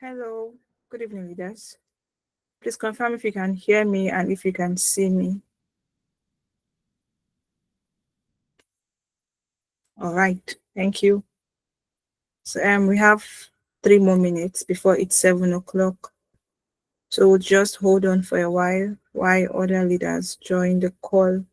Hello, good evening, leaders. Please confirm if you can hear me and if you can see me. All right, thank you. So we have 3 more minutes before it's 7 o'clock. So we'll just hold on for a while other leaders join the call.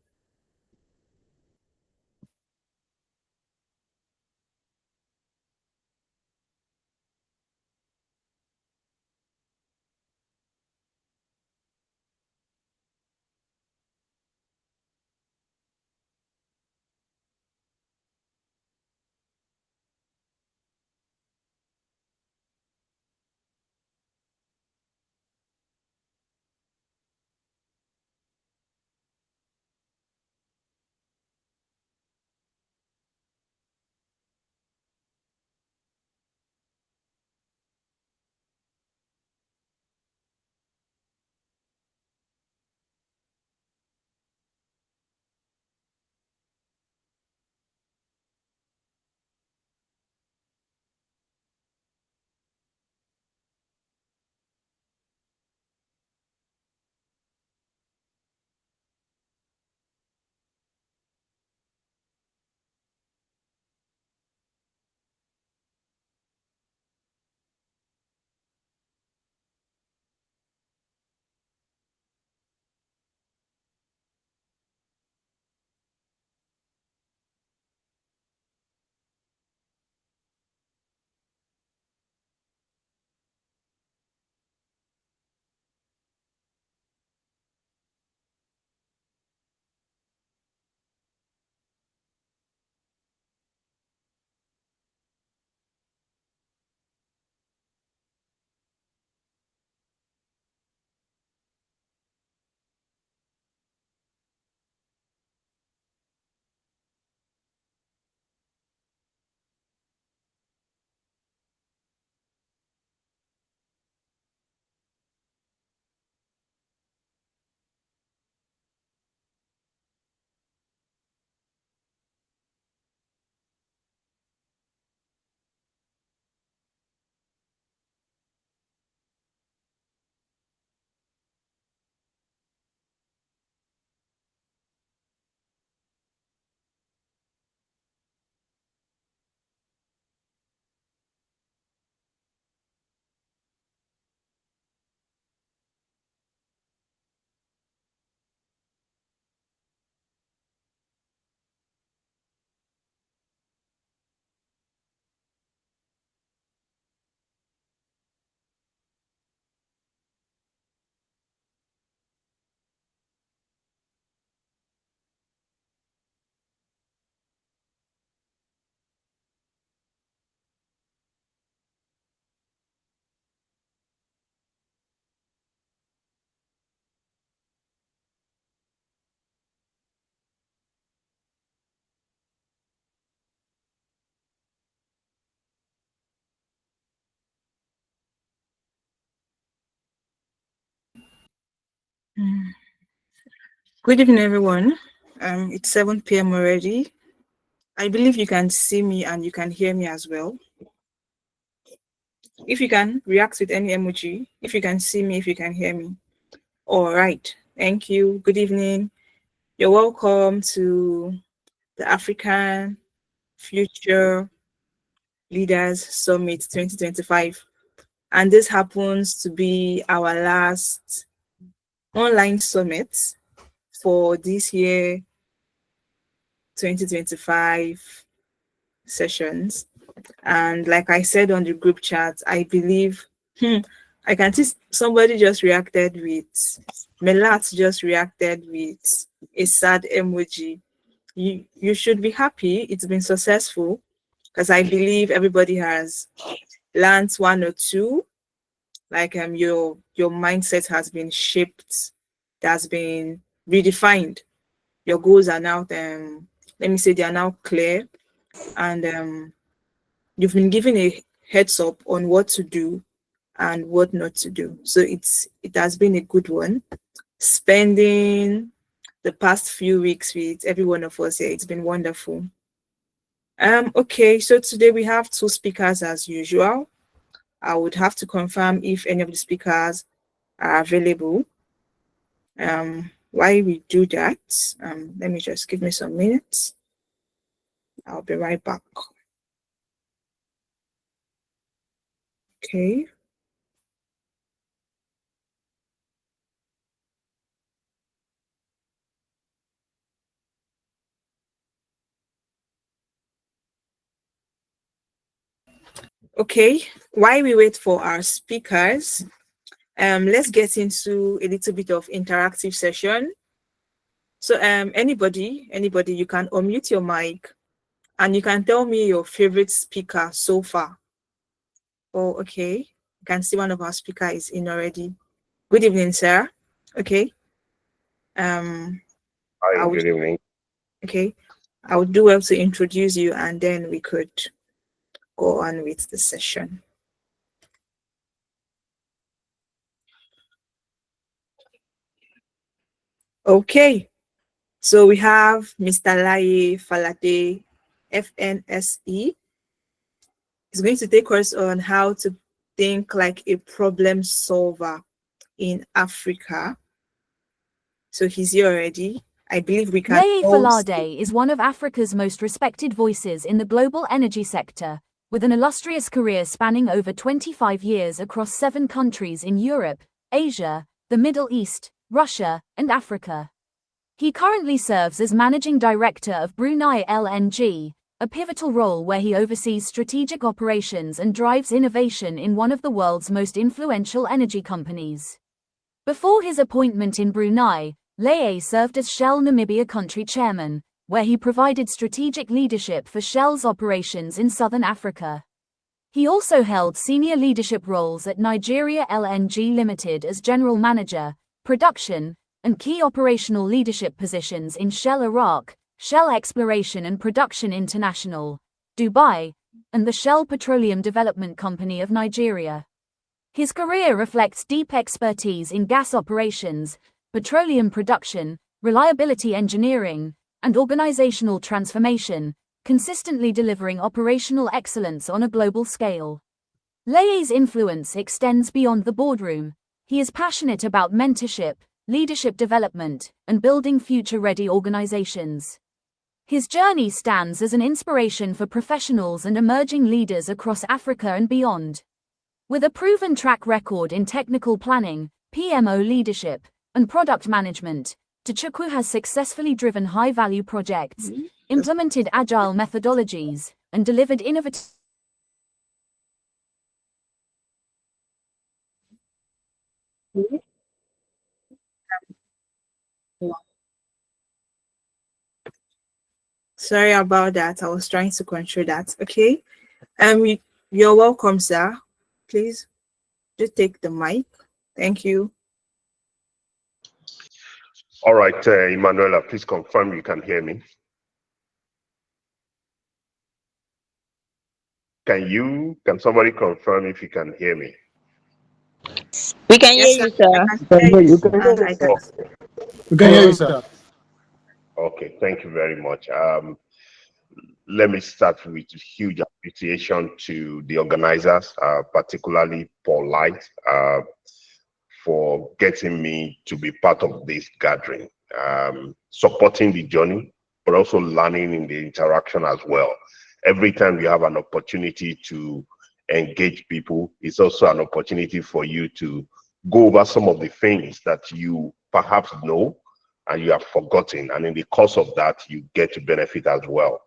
Good evening, everyone. It's 7 p.m. already. I believe you can see me and you can hear me as well. If you can, react with any emoji. If you can see me, if you can hear me. All right. Thank you. Good evening. You're welcome to the African Future Leaders Summit 2025. And this happens to be our last online summit for this year 2025 sessions. And like I said on the group chat, I believe I can see somebody just reacted with Melat just reacted with a sad emoji. You should be happy. It's been successful because I believe everybody has learned one or two. Like your mindset has been shaped, that's been redefined. Your goals are now let me say they are now clear, and you've been given a heads up on what to do and what not to do. So it has been a good one. Spending the past few weeks with every one of us here, it's been wonderful. Okay, so today we have two speakers as usual. I would have to confirm if any of the speakers are available. While we do that, let me just give me some minutes. I'll be right back. Okay. Okay, while we wait for our speakers, let's get into a little bit of interactive session. So anybody, you can unmute your mic and you can tell me your favorite speaker so far. Oh, okay. You can see one of our speakers is in already. Good evening, sir. Okay. Hi, good evening. Okay. I would do well to introduce you and then we could go on with the session. Okay. So we have Mr. Laye Falade, FNSE. He's going to take us on how to think like a problem solver in Africa. So he's here already. I believe we can. Laye Falade is one of Africa's most respected voices in the global energy sector, with an illustrious career spanning over 25 years across 7 countries in Europe, Asia, the Middle East, Russia, and Africa. He currently serves as Managing Director of Brunei LNG, a pivotal role where he oversees strategic operations and drives innovation in one of the world's most influential energy companies. Before his appointment in Brunei, Laye served as Shell Namibia country chairman, where he provided strategic leadership for Shell's operations in southern Africa. He also held senior leadership roles at Nigeria LNG Limited as general manager, production, and key operational leadership positions in Shell Iraq, Shell Exploration and Production International, Dubai, and the Shell Petroleum Development Company of Nigeria. His career reflects deep expertise in gas operations, petroleum production, reliability engineering, and organizational transformation, consistently delivering operational excellence on a global scale. Laye's influence extends beyond the boardroom. He is passionate about mentorship, leadership development, and building future-ready organizations. His journey stands as an inspiration for professionals and emerging leaders across Africa and beyond. With a proven track record in technical planning, PMO leadership, and product management, Tchukwu has successfully driven high-value projects, implemented agile methodologies, and delivered innovative. Sorry about that. I was trying to control that. Okay. You're welcome, sir. Please just take the mic. Thank you. All right, Emanuela, please confirm you can hear me. Can somebody confirm if you can hear me? We can hear you, sir. We can hear you, sir. Okay, thank you very much. Let me start with huge appreciation to the organizers, particularly Paul Light, for getting me to be part of this gathering, supporting the journey, but also learning in the interaction as well. Every time you have an opportunity to engage people, it's also an opportunity for you to go over some of the things that you perhaps know and you have forgotten. And in the course of that, you get to benefit as well.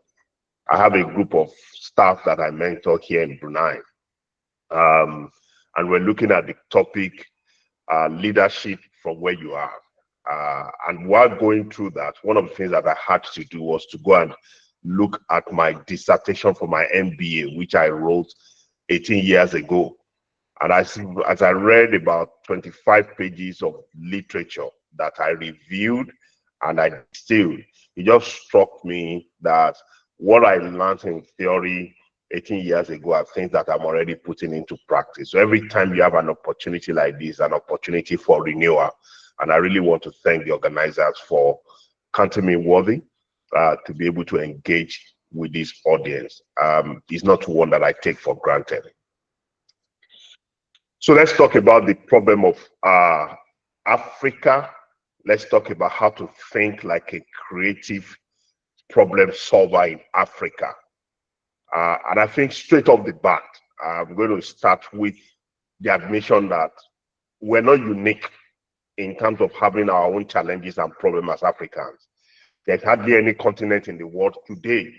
I have a group of staff that I mentor here in Brunei. And we're looking at the topic, leadership from where you are. And while going through that, one of the things that I had to do was to go and look at my dissertation for my MBA, which I wrote 18 years ago. And as I read about 25 pages of literature that I reviewed and I distilled, it just struck me that what I learned in theory 18 years ago are things that I'm already putting into practice. So every time you have an opportunity like this, an opportunity for renewal, and I really want to thank the organizers for counting me worthy to be able to engage with this audience. It's not one that I take for granted. So let's talk about the problem of Africa. Let's talk about how to think like a creative problem solver in Africa. And I think straight off the bat, I'm going to start with the admission that we're not unique in terms of having our own challenges and problems as Africans. There's hardly any continent in the world today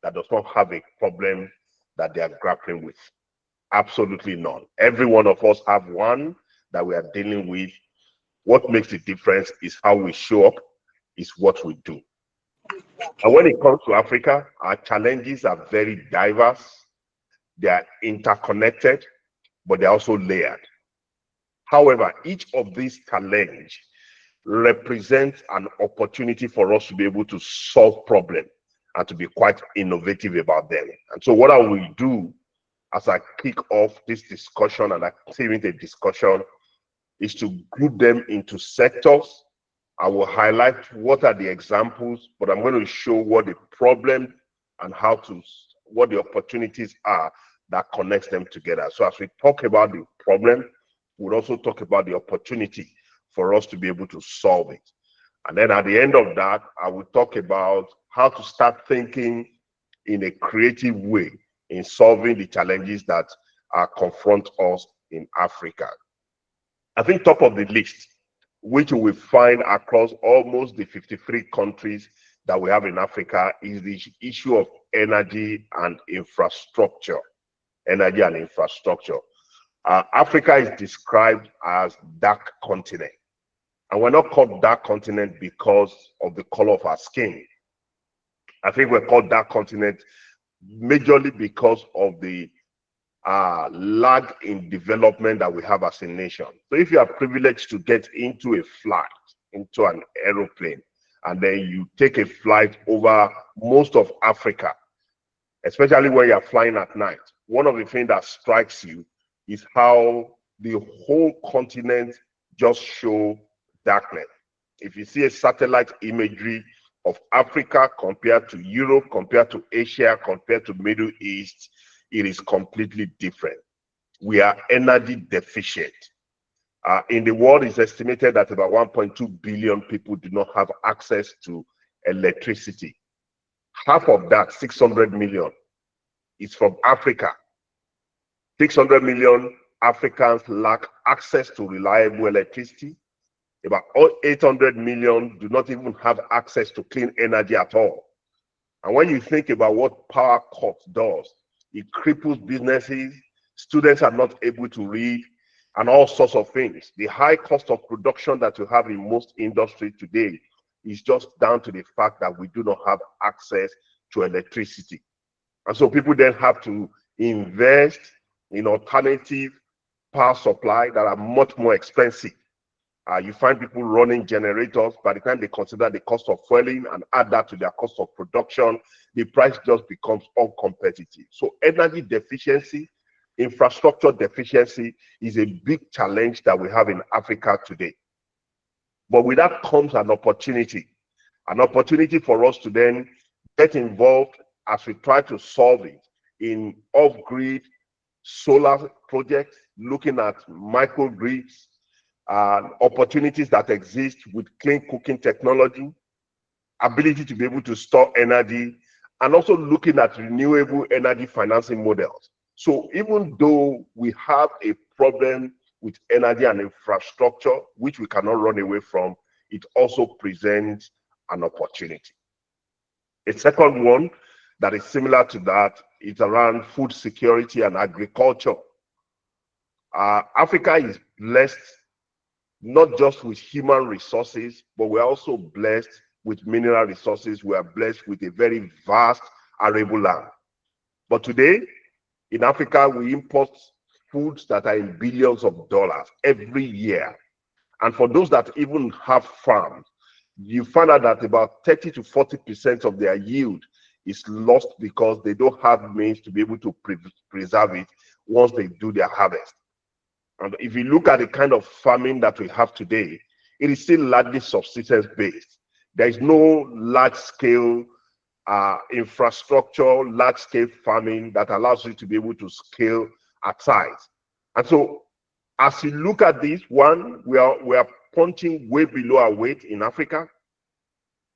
that does not have a problem that they are grappling with. Absolutely none. Every one of us have one that we are dealing with. What makes the difference is how we show up, is what we do. And when it comes to Africa, our challenges are very diverse. They are interconnected, but they're also layered. However, each of these challenges represents an opportunity for us to be able to solve problems and to be quite innovative about them. And so what I will do as I kick off this discussion and activate the discussion is to group them into sectors. I will highlight what are the examples, but I'm going to show what the problem and what the opportunities are that connects them together. So as we talk about the problem, we'll also talk about the opportunity for us to be able to solve it. And then at the end of that, I will talk about how to start thinking in a creative way in solving the challenges that confront us in Africa. I think top of the list, which we find across almost the 53 countries that we have in Africa, is the issue of energy and infrastructure. Energy and infrastructure. Africa is described as dark continent. And we're not called dark continent because of the color of our skin. I think we're called dark continent majorly because of the lag in development that we have as a nation. So if you are privileged to get into a flight, into an aeroplane, and then you take a flight over most of Africa, especially when you're flying at night, one of the things that strikes you is how the whole continent just show darkness. If you see a satellite imagery of Africa compared to Europe, compared to Asia, compared to Middle East, it is completely different. We are energy deficient. In the world, it's estimated that about 1.2 billion people do not have access to electricity. Half of that, 600 million, is from Africa. 600 million Africans lack access to reliable electricity. About 800 million do not even have access to clean energy at all. And when you think about what power cut does, it cripples businesses, students are not able to read, and all sorts of things. The high cost of production that you have in most industries today is just down to the fact that we do not have access to electricity. And so people then have to invest in alternative power supply that are much more expensive. You find people running generators. By the time they consider the cost of fueling and add that to their cost of production, the price just becomes uncompetitive. So energy deficiency, infrastructure deficiency is a big challenge that we have in Africa today. But with that comes an opportunity for us to then get involved as we try to solve it in off-grid solar projects, looking at microgrids, opportunities that exist with clean cooking technology, ability to be able to store energy, and also looking at renewable energy financing models. So even though we have a problem with energy and infrastructure, which we cannot run away from, it also presents an opportunity. A second one that is similar to that is around food security and agriculture. Africa is blessed not just with human resources, but we're also blessed with mineral resources. We are blessed with a very vast arable land. But today, in Africa, we import foods that are in billions of dollars every year. And for those that even have farms, you find out that about 30 to 40% of their yield is lost because they don't have means to be able to preserve it once they do their harvest. And if you look at the kind of farming that we have today, it is still largely subsistence-based. There is no large-scale infrastructure, large-scale farming that allows you to be able to scale at size. And so As you look at this, one, we are punching way below our weight in Africa.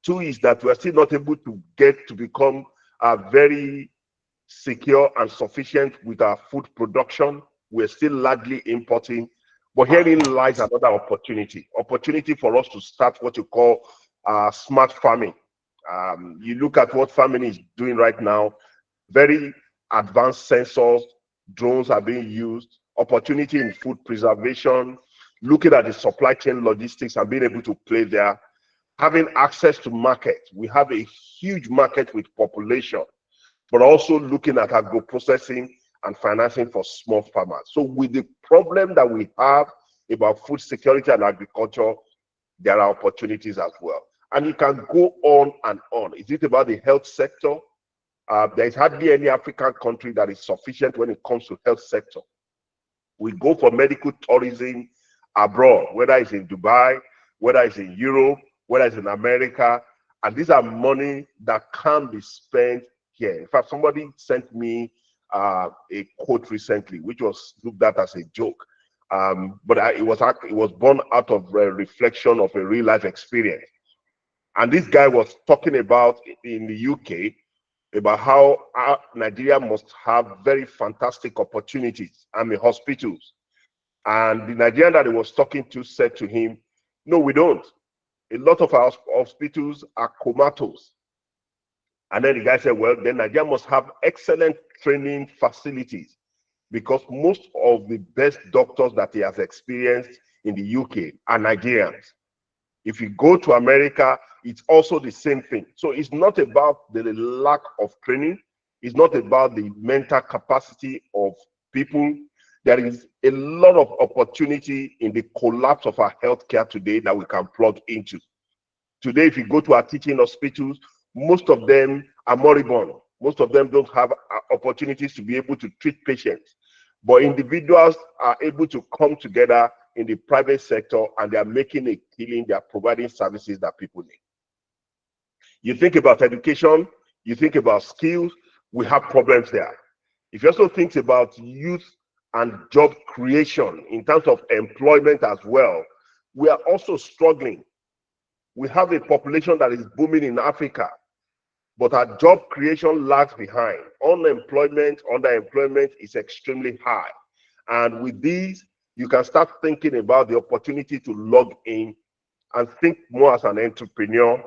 Two is that we are still not able to get to become very secure and sufficient with our food production. We're still largely importing. But herein lies another opportunity for us to start what you call smart farming. You look at what farming is doing right now, very advanced sensors, drones are being used, opportunity in food preservation, looking at the supply chain logistics and being able to play there, having access to market. We have a huge market with population, but also looking at agro-processing and financing for small farmers. So with the problem that we have about food security and agriculture, there are opportunities as well. And you can go on and on. Is it about the health sector? There is hardly any African country that is sufficient when it comes to health sector. We go for medical tourism abroad, whether it's in Dubai, whether it's in Europe, whether it's in America, and these are money that can be spent here. In fact, somebody sent me a quote recently, which was looked at as a joke, but it was born out of a reflection of a real life experience. And this guy was talking about in the UK about how Nigeria must have very fantastic opportunities, hospitals. And the Nigerian that he was talking to said to him, no, we don't. A lot of our hospitals are comatose. And then the guy said, well, then Nigeria must have excellent training facilities, because most of the best doctors that he has experienced in the UK are Nigerians. If you go to America, it's also the same thing. So it's not about the lack of training. It's not about the mental capacity of people. There is a lot of opportunity in the collapse of our healthcare today that we can plug into. Today, if you go to our teaching hospitals, most of them are moribund. Most of them don't have opportunities to be able to treat patients. But individuals are able to come together in the private sector and they are making a killing. They are providing services that people need. You think about education, you think about skills, we have problems there. If you also think about youth and job creation in terms of employment as well, we are also struggling. We have a population that is booming in Africa, but our job creation lags behind. Unemployment, underemployment is extremely high. And with these, you can start thinking about the opportunity to log in and think more as an entrepreneur.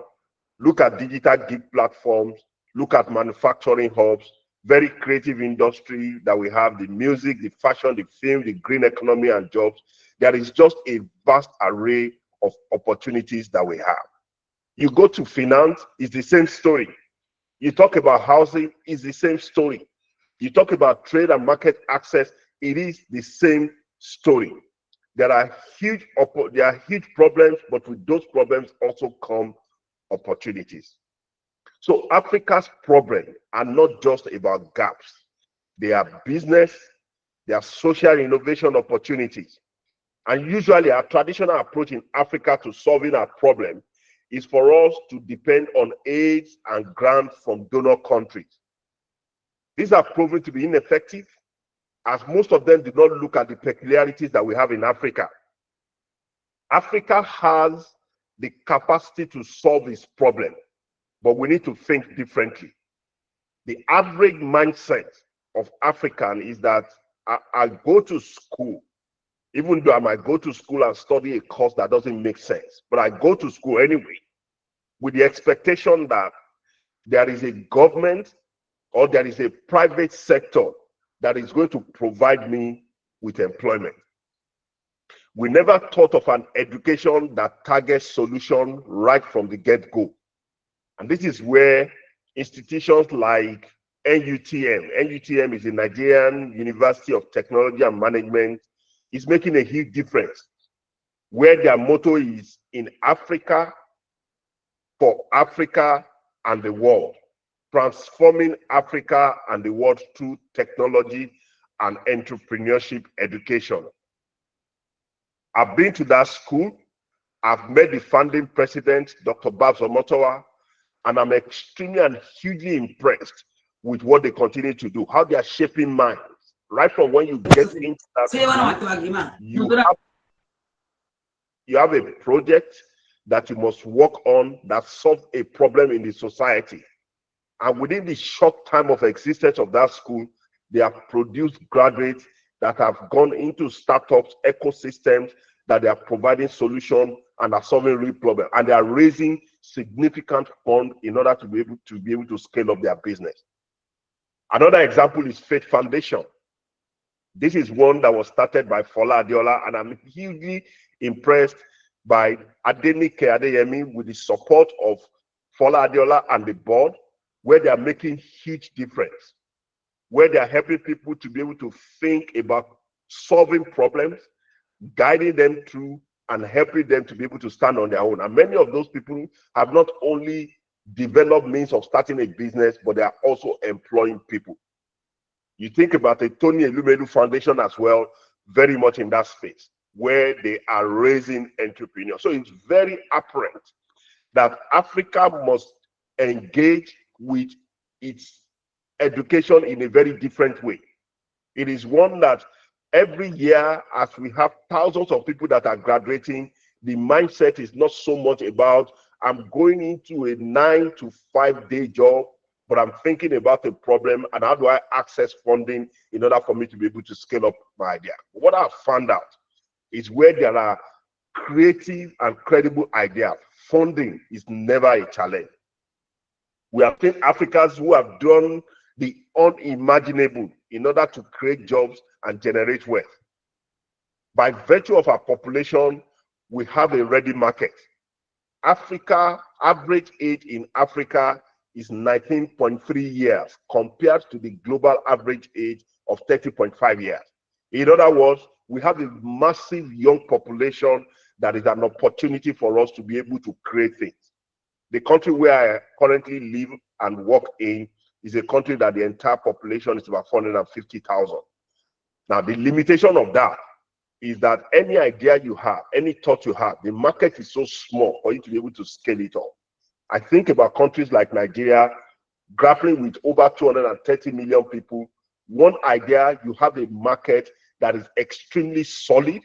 Look at digital gig platforms, look at manufacturing hubs, very creative industry that we have, the music, the fashion, the film, the green economy and jobs. There is just a vast array of opportunities that we have. You go to finance, it's the same story. You talk about housing, it's the same story. You talk about trade and market access, it is the same story. There are huge problems, but with those problems also come opportunities. So Africa's problems are not just about gaps. They are business, they are social innovation opportunities. And usually our traditional approach in Africa to solving our problem is for us to depend on aid and grants from donor countries. These are proven to be ineffective, as most of them do not look at the peculiarities that we have in Africa. Africa has the capacity to solve this problem, but we need to think differently. The average mindset of African is that I go to school, even though I might go to school and study a course that doesn't make sense, but I go to school anyway, with the expectation that there is a government or there is a private sector that is going to provide me with employment. We never thought of an education that targets solution right from the get-go. And this is where institutions like NUTM is the Nigerian University of Technology and Management, is making a huge difference, where their motto is in Africa, for Africa and the world, transforming Africa and the world through technology and entrepreneurship education. I've been to that school. I've met the founding president, Dr. Babs Omotowa, and I'm extremely and hugely impressed with what they continue to do, how they are shaping minds right from when you get into that school, you have a project that you must work on that solves a problem in the society. And within the short time of existence of that school, they have produced graduates that have gone into startups, ecosystems, that they are providing solutions and are solving real problems. And they are raising significant funds in order to be able to scale up their business. Another example is Faith Foundation. This is one that was started by Fola Adeola, and I'm hugely impressed by Adenike Adeyemi with the support of Fola Adeola and the board, where they are making huge difference, where they are helping people to be able to think about solving problems, guiding them through, and helping them to be able to stand on their own. And many of those people have not only developed means of starting a business, but they are also employing people. You think about the Tony Elumelu Foundation as well, very much in that space, where they are raising entrepreneurs. So it's very apparent that Africa must engage with its education in a very different way. It is one that every year, as we have thousands of people that are graduating, the mindset is not so much about, I'm going into a 9 to 5 day job, but I'm thinking about a problem and how do I access funding in order for me to be able to scale up my idea. What I've found out is where there are creative and credible ideas, funding is never a challenge. We have seen Africans who have done the unimaginable in order to create jobs and generate wealth. By virtue of our population, we have a ready market. Africa, average age in Africa is 19.3 years compared to the global average age of 30.5 years. In other words, we have a massive young population that is an opportunity for us to be able to create things. The country where I currently live and work in is a country that the entire population is about 450,000. Now, the limitation of that is that any idea you have, any thought you have, the market is so small for you to be able to scale it up. I think about countries like Nigeria, grappling with over 230 million people. One idea, you have a market that is extremely solid,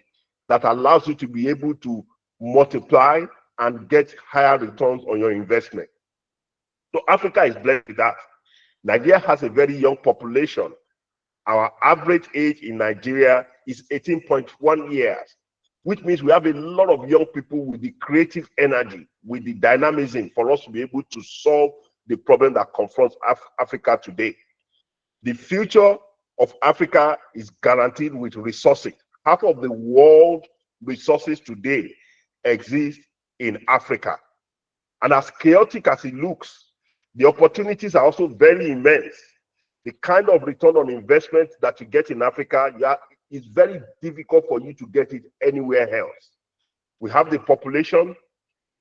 that allows you to be able to multiply and get higher returns on your investment. So Africa is blessed with that. Nigeria has a very young population. Our average age in Nigeria is 18.1 years, which means we have a lot of young people with the creative energy, with the dynamism for us to be able to solve the problem that confronts Africa today. The future of Africa is guaranteed with resources. Half of the world resources today exist in Africa. And as chaotic as it looks, the opportunities are also very immense. The kind of return on investment that you get in Africa, is very difficult for you to get it anywhere else. We have the population,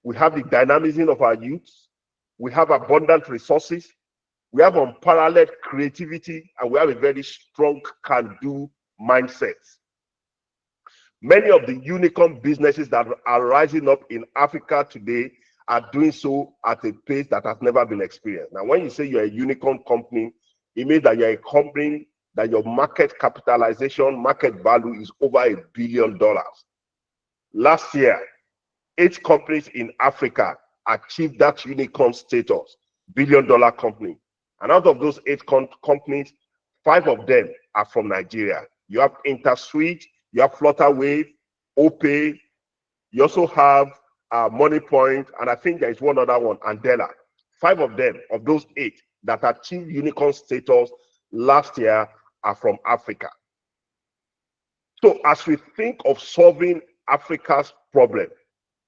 we have the dynamism of our youths, we have abundant resources, we have unparalleled creativity, and we have a very strong can-do mindset. Many of the unicorn businesses that are rising up in Africa today are doing so at a pace that has never been experienced. Now, when you say you're a unicorn company, it means that you're a company that your market capitalization, market value is over $1 billion. Last year, 8 companies in Africa achieved that unicorn status, billion-dollar company. And out of those 8 companies, 5 of them are from Nigeria. You have InterSuite, you have Flutterwave, Opay, you also have MoneyPoint, and I think there is one other one, Andela. 5 of them, of those 8 that achieved unicorn status last year, are from Africa. So as we think of solving Africa's problem,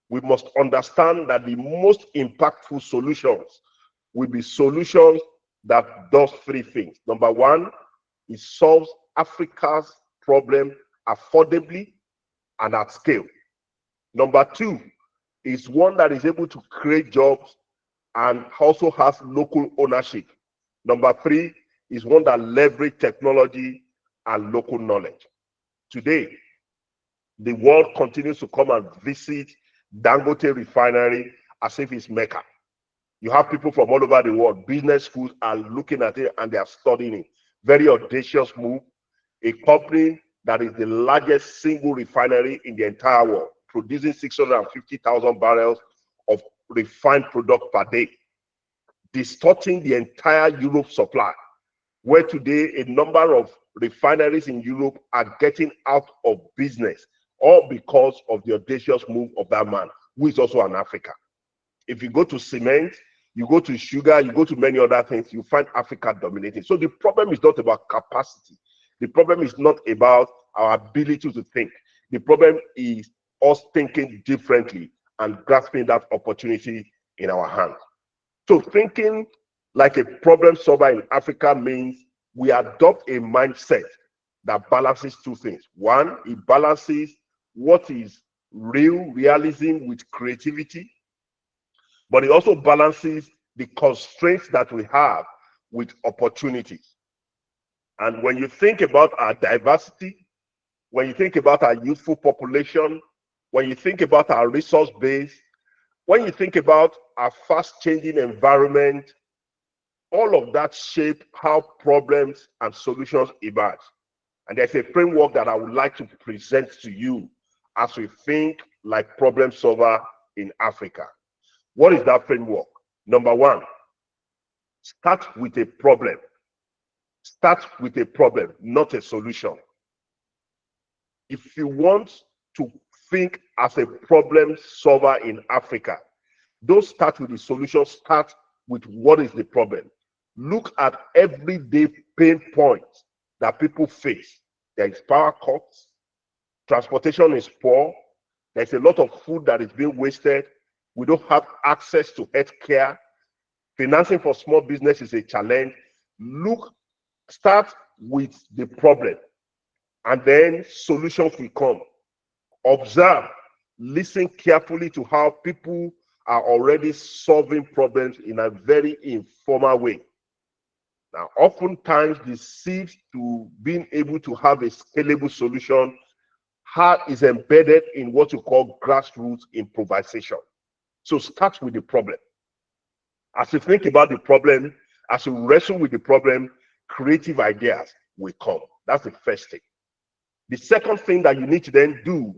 we must understand that the most impactful solutions will be solutions that does 3 things. Number 1, it solves Africa's problem affordably and at scale. Number 2, is one that is able to create jobs and also has local ownership. Number 3, is one that leverages technology and local knowledge. Today, the world continues to come and visit Dangote Refinery as if it's Mecca. You have people from all over the world, business schools are looking at it and they are studying it. Very audacious move. a company that is the largest single refinery in the entire world, producing 650,000 barrels of refined product per day, distorting the entire Europe supply, where today a number of refineries in Europe are getting out of business, all because of the audacious move of that man, who is also an African. If you go to cement, you go to sugar, you go to many other things, you find Africa dominating. So the problem is not about capacity. The problem is not about our ability to think. The problem is us thinking differently and grasping that opportunity in our hands. So thinking like a problem solver in Africa means we adopt a mindset that balances two things. One, it balances what is realism with creativity, but it also balances the constraints that we have with opportunities. And when you think about our diversity, when you think about our youthful population, when you think about our resource base, when you think about our fast-changing environment, all of that shape how problems and solutions emerge. And there's a framework that I would like to present to you as we think like problem solver in Africa. What is that framework? Number one, start with a problem. Start with a problem, not a solution. If you want to think as a problem solver in Africa, don't start with the solution, start with what is the problem. Look at everyday pain points that people face. There is power cuts, transportation is poor, there's a lot of food that is being wasted, we don't have access to health care, financing for small business is a challenge. Start with the problem, and then solutions will come. Observe, listen carefully to how people are already solving problems in a very informal way. Now, oftentimes the seed to being able to have a scalable solution is embedded in what you call grassroots improvisation. So start with the problem. As you think about the problem, as you wrestle with the problem, creative ideas will come. That's the first thing. The second thing that you need to then do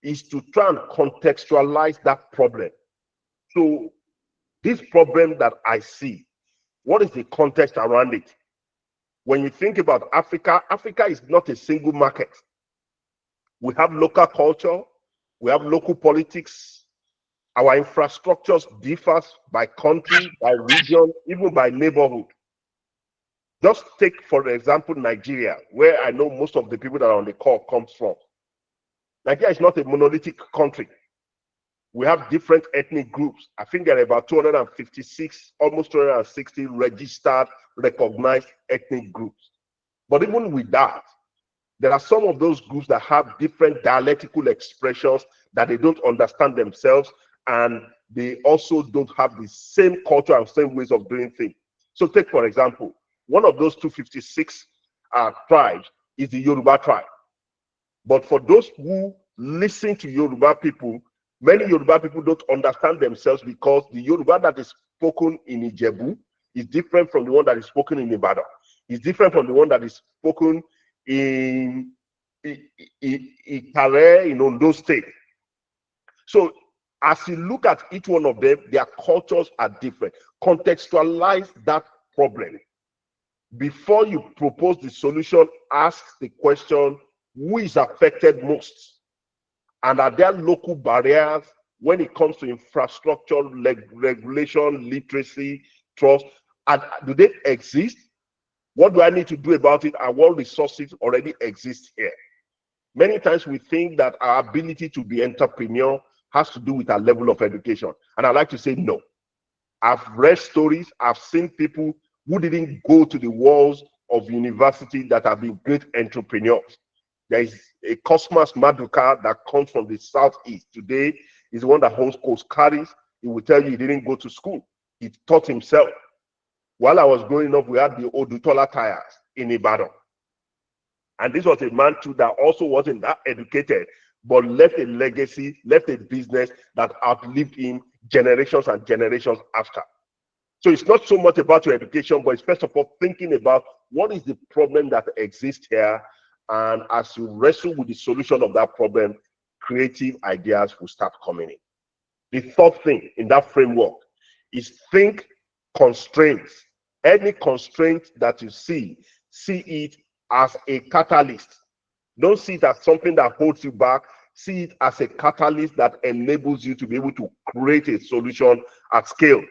is to try and contextualize that problem. So this problem that I see, what is the context around it? When you think about Africa, Africa is not a single market. We have local culture, we have local politics, our infrastructures differ by country, by region, even by neighborhood. Just take, for example, Nigeria, where I know most of the people that are on the call comes from. Nigeria is not a monolithic country. We have different ethnic groups. I think there are about 256, almost 260 registered, recognized ethnic groups. But even with that, there are some of those groups that have different dialectical expressions that they don't understand themselves, and they also don't have the same culture and same ways of doing things. So take, for example, one of those 256 tribes is the Yoruba tribe. But for those who listen to Yoruba people, many Yoruba people don't understand themselves because the Yoruba that is spoken in Ijebu is different from the one that is spoken in Ibadan. It's different from the one that is spoken in Ikare, in Ondo State. So as you look at each one of them, their cultures are different. Contextualize that problem. Before you propose the solution, ask the question, who is affected most? And are there local barriers when it comes to infrastructure, regulation, literacy, trust? And do they exist? What do I need to do about it? And what resources already exist here? Many times we think that our ability to be entrepreneur has to do with our level of education. And I like to say no. I've read stories, I've seen people who didn't go to the walls of university that have been great entrepreneurs. There is a Cosmas Maduka that comes from the southeast. Today is the one that owns Coast Carries. He will tell you he didn't go to school. He taught himself. While I was growing up, we had the Odutola tires in Ibadan. And this was a man too that also wasn't that educated, but left a legacy, left a business that outlived him generations and generations after. So it's not so much about your education, but it's first of all thinking about what is the problem that exists here And as you wrestle with the solution of that problem, creative ideas will start coming in. The third thing in that framework is think constraints. Any constraint that you see it as a catalyst. Don't see it as something that holds you back. See it as a catalyst that enables you to be able to create a solution at scale.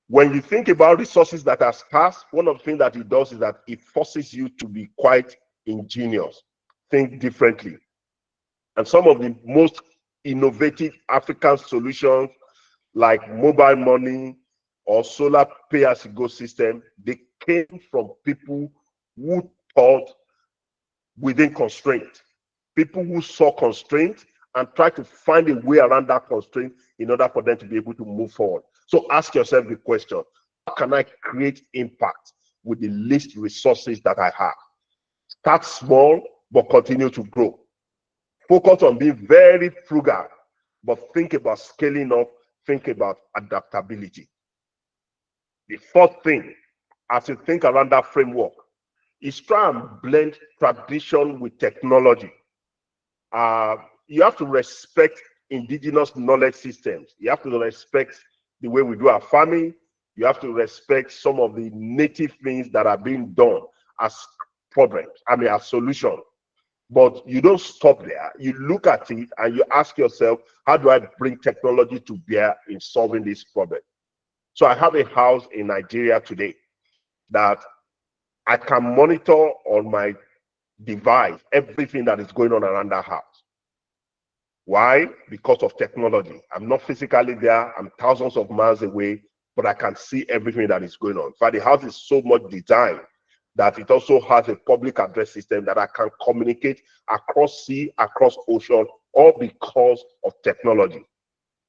When you think about resources that are scarce, one of the things that it does is that it forces you to be quite ingenious, think differently. And some of the most innovative African solutions, like mobile money or solar pay-as-you-go system, they came from people who thought within constraint, people who saw constraint and tried to find a way around that constraint in order for them to be able to move forward. So ask yourself the question, how can I create impact with the least resources that I have? Start small, but continue to grow. Focus on being very frugal, but think about scaling up, think about adaptability. The fourth thing, as you think around that framework, is try and blend tradition with technology. You have to respect indigenous knowledge systems. You have to respect the way we do our farming. You have to respect some of the native things that are being done as problems, as solutions. But you don't stop there. You look at it and you ask yourself, how do I bring technology to bear in solving this problem? So I have a house in Nigeria today that I can monitor on my device everything that is going on around that house. Why? Because of technology. I'm not physically there. I'm thousands of miles away, but I can see everything that is going on. In fact, the house is so much designed that it also has a public address system that I can communicate across sea, across ocean, all because of technology.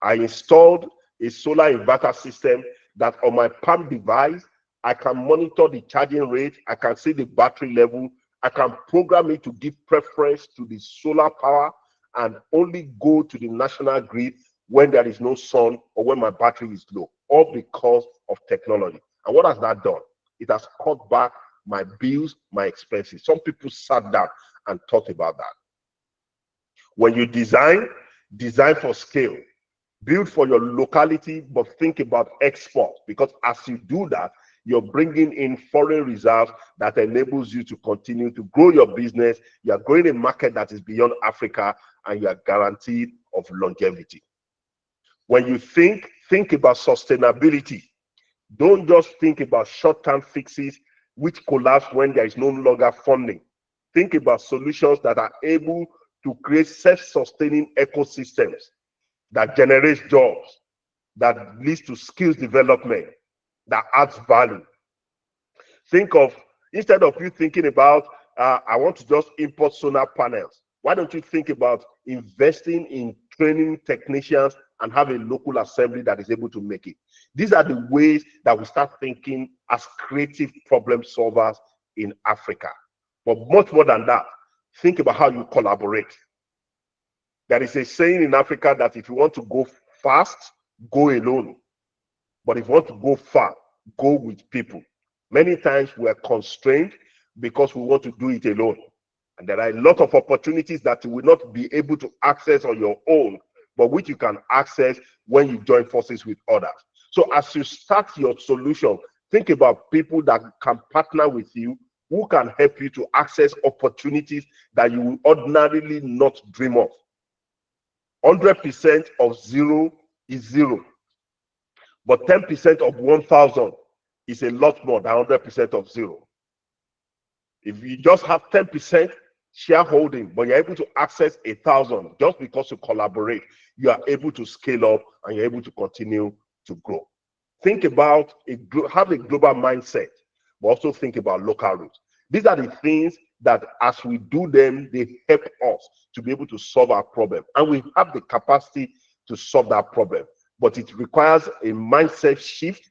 I installed a solar inverter system that on my Palm device, I can monitor the charging rate, I can see the battery level, I can program it to give preference to the solar power and only go to the national grid when there is no sun or when my battery is low, all because of technology. And what has that done? It has cut back my bills, my expenses. Some people sat down and thought about that. When you design for scale. Build for your locality, but think about export, because as you do that, you're bringing in foreign reserves that enables you to continue to grow your business. You're growing a market that is beyond Africa, and you're guaranteed of longevity. When you think about sustainability. Don't just think about short-term fixes which collapse when there is no longer funding. Think about solutions that are able to create self-sustaining ecosystems that generates jobs, that leads to skills development, that adds value. Think of, instead of you thinking about, I want to just import solar panels, why don't you think about investing in training technicians and have a local assembly that is able to make it? These are the ways that we start thinking as creative problem solvers in Africa. But much more than that, think about how you collaborate. There is a saying in Africa that if you want to go fast, go alone. But if you want to go far, go with people. Many times we are constrained because we want to do it alone. And there are a lot of opportunities that you will not be able to access on your own, but which you can access when you join forces with others. So as you start your solution, think about people that can partner with you, who can help you to access opportunities that you will ordinarily not dream of. 100% of zero is zero, but 10% of 1,000 is a lot more than 100% of zero. If you just have 10% shareholding, but you're able to access 1,000 just because you collaborate, you are able to scale up and you're able to continue to grow. Think about have a global mindset, but also think about local roots. These are the things that as we do them, they help us to be able to solve our problem. And we have the capacity to solve that problem. But it requires a mindset shift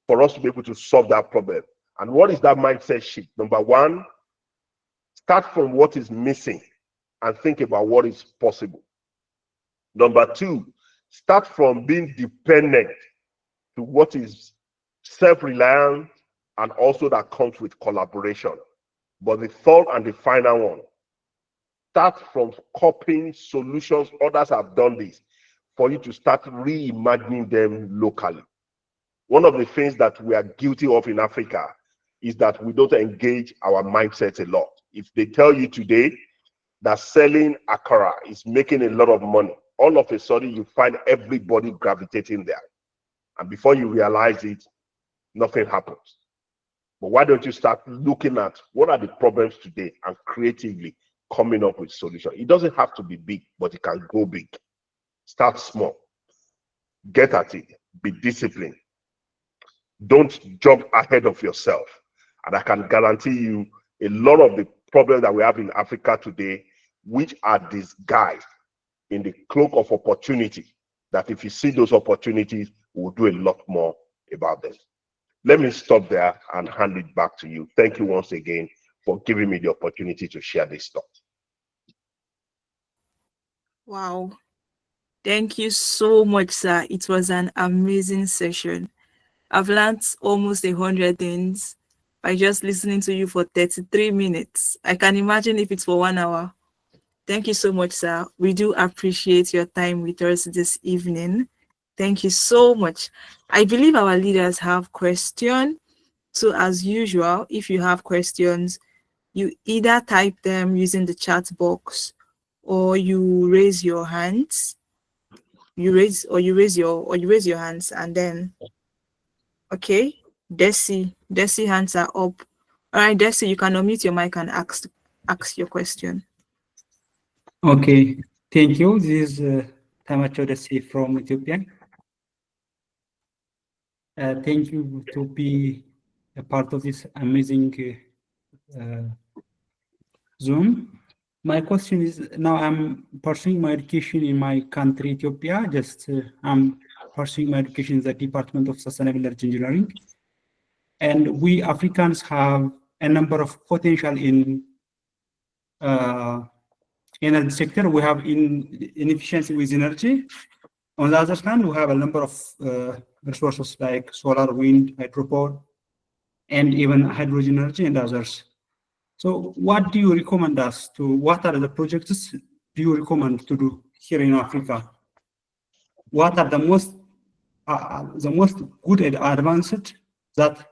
for us to be able to solve that problem. And what is that mindset shift? Number one, start from what is missing and think about what is possible. Number two, start from being dependent to what is self-reliant and also that comes with collaboration. But the third and the final one, start from copying solutions. Others have done this, for you to start reimagining them locally. One of the things that we are guilty of in Africa is that we don't engage our mindsets a lot. If they tell you today that selling akara is making a lot of money, all of a sudden you find everybody gravitating there. And before you realize it, nothing happens. But why don't you start looking at what are the problems today and creatively coming up with solutions? It doesn't have to be big, but it can go big. Start small. Get at it. Be disciplined. Don't jump ahead of yourself. And I can guarantee you a lot of the problems that we have in Africa today, which are disguised in the cloak of opportunity, that if you see those opportunities, we'll do a lot more about them. Let me stop there and hand it back to you. Thank you once again for giving me the opportunity to share this thought. Wow. Thank you so much, sir. It was an amazing session. I've learned almost 100 things by just listening to you for 33 minutes. I can imagine if it's for 1 hour. Thank you so much, sir. We do appreciate your time with us this evening. Thank you so much. I believe our leaders have questions. So as usual, if you have questions, you either type them using the chat box or you raise your hands. You raise your hands, and then okay, Desi hands are up. All right, Desi, you can unmute your mic and ask your question. Okay, thank you. This is Tamacho Desi from Ethiopia. Thank you to be a part of this amazing Zoom. My question is, now I'm pursuing my education in my country, Ethiopia. I'm pursuing my education in the Department of Sustainable Energy Engineering. And we Africans have a number of potential in energy sector. We have inefficiency with energy. On the other hand, we have a number of resources like solar, wind, hydropower, and even hydrogen energy and others. So what do you recommend us to, what are the projects do you recommend to do here in Africa? What are the most good and advanced that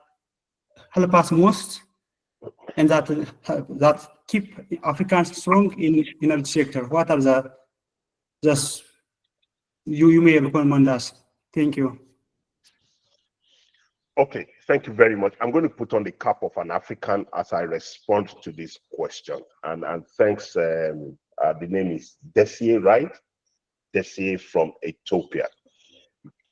help us most and that keep Africans strong in energy sector? What are the just you may recommend us? Thank you. Okay, thank you very much. I'm going to put on the cap of an African as I respond to this question. And thanks, the name is Desi, right? Desi from Ethiopia.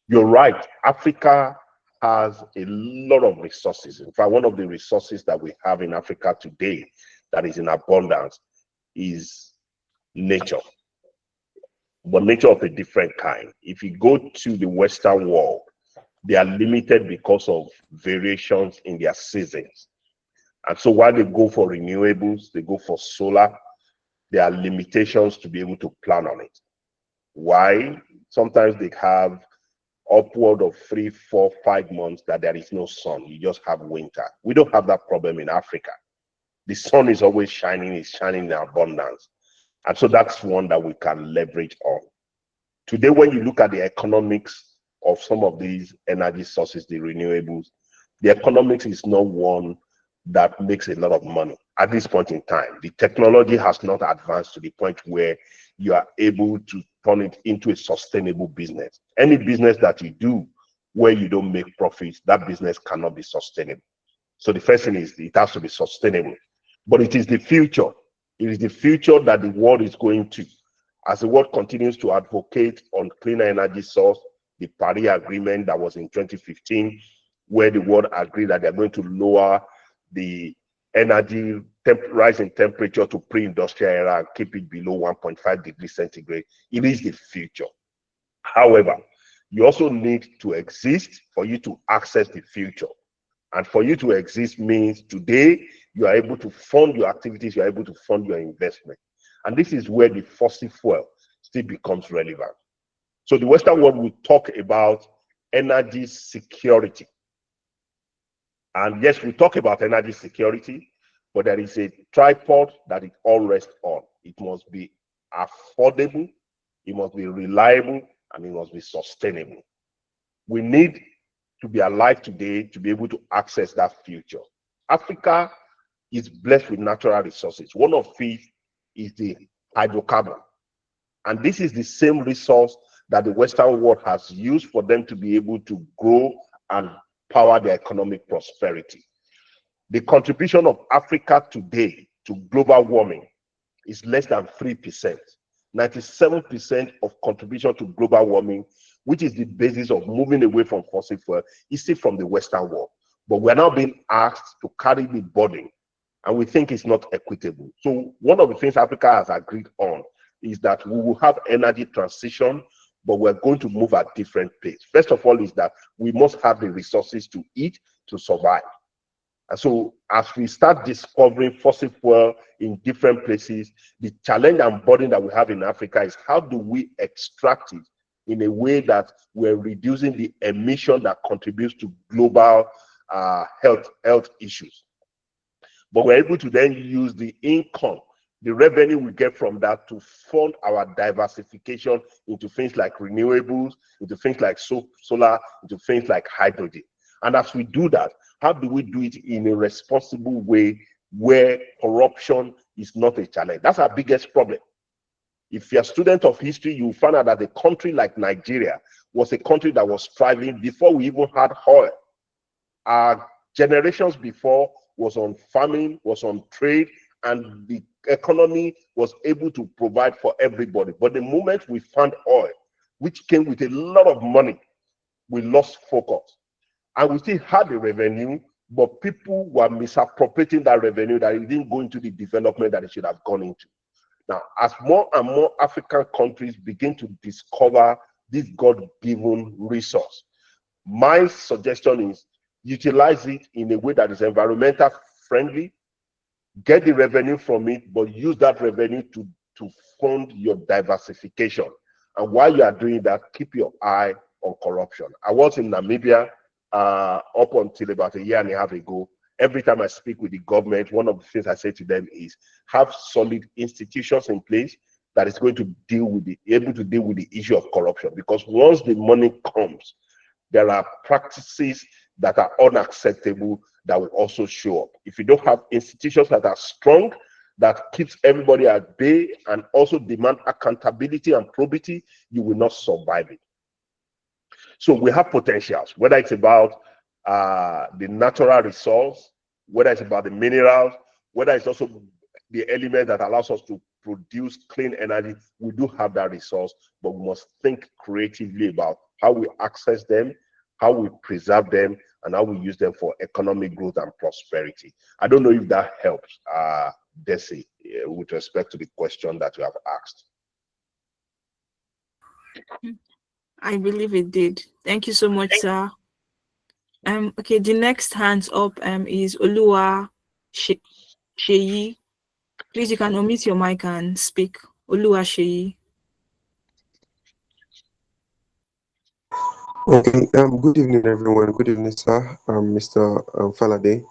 You're right, Africa has a lot of resources. In fact, one of the resources that we have in Africa today that is in abundance is nature. But nature of a different kind. If you go to the Western world, they are limited because of variations in their seasons. And so while they go for renewables, they go for solar, there are limitations to be able to plan on it. Why? Sometimes they have upward of 3, 4, 5 months that there is no sun. You just have winter. We don't have that problem in Africa. The sun is always shining, it's shining in abundance. And so that's one that we can leverage on. Today, when you look at the economics of some of these energy sources, the renewables, the economics is not one that makes a lot of money at this point in time. The technology has not advanced to the point where you are able to turn it into a sustainable business. Any business that you do where you don't make profits, that business cannot be sustainable. So the first thing is it has to be sustainable. But it is the future. It is the future that the world is going to. As the world continues to advocate on cleaner energy source, the Paris Agreement that was in 2015, where the world agreed that they're going to lower the energy rise in temperature to pre-industrial era and keep it below 1.5 degrees centigrade. It is the future. However, you also need to exist for you to access the future. And for you to exist means today you are able to fund your activities, you are able to fund your investment. And this is where the fossil fuel still becomes relevant. So the Western world will talk about energy security. And yes, we talk about energy security, but there is a tripod that it all rests on. It must be affordable, it must be reliable, and it must be sustainable. We need to be alive today to be able to access that future. Africa is blessed with natural resources. One of it is the hydrocarbon. And this is the same resource that the Western world has used for them to be able to grow and power their economic prosperity. The contribution of Africa today to global warming is less than 3%. 97% of contribution to global warming, which is the basis of moving away from fossil fuel, is still from the Western world. But we're now being asked to carry the burden, and we think it's not equitable. So one of the things Africa has agreed on is that we will have energy transition, but we're going to move at different pace. First of all is that we must have the resources to eat, to survive. And so as we start discovering fossil fuel in different places, the challenge and burden that we have in Africa is how do we extract it in a way that we're reducing the emission that contributes to global health issues. But we're able to then use the income, the revenue we get from that to fund our diversification into things like renewables, into things like solar, into things like hydrogen. And as we do that, how do we do it in a responsible way where corruption is not a challenge? That's our biggest problem. If you're a student of history, you'll find out that a country like Nigeria was a country that was thriving before we even had oil. Our generations before was on farming, was on trade, and the economy was able to provide for everybody. But the moment we found oil, which came with a lot of money, we lost focus. And we still had the revenue, but people were misappropriating that revenue, that it didn't go into the development that it should have gone into. Now, as more and more African countries begin to discover this God-given resource, my suggestion is utilize it in a way that is environmental friendly, get the revenue from it, but use that revenue to fund your diversification. And while you are doing that, keep your eye on corruption. I was in Namibia up until about a year and a half ago. Every time I speak with the government, one of the things I say to them is have solid institutions in place that is going to able to deal with the issue of corruption. Because once the money comes, there are practices that are unacceptable that will also show up. If you don't have institutions that are strong, that keeps everybody at bay and also demand accountability and probity, you will not survive it. So we have potentials, whether it's about the natural resource, whether it's about the minerals, whether it's also the element that allows us to produce clean energy. We do have that resource, but we must think creatively about how we access them, how we preserve them, and how we use them for economic growth and prosperity. I don't know if that helps, Desi, with respect to the question that you have asked. I believe it did. Thank you so much, sir. Okay, the next hands up is Oluwa Sheyi. Please, you can unmute your mic and speak. Oluwa Sheyi. Okay, good evening, everyone. Good evening, sir. Mr. Falade.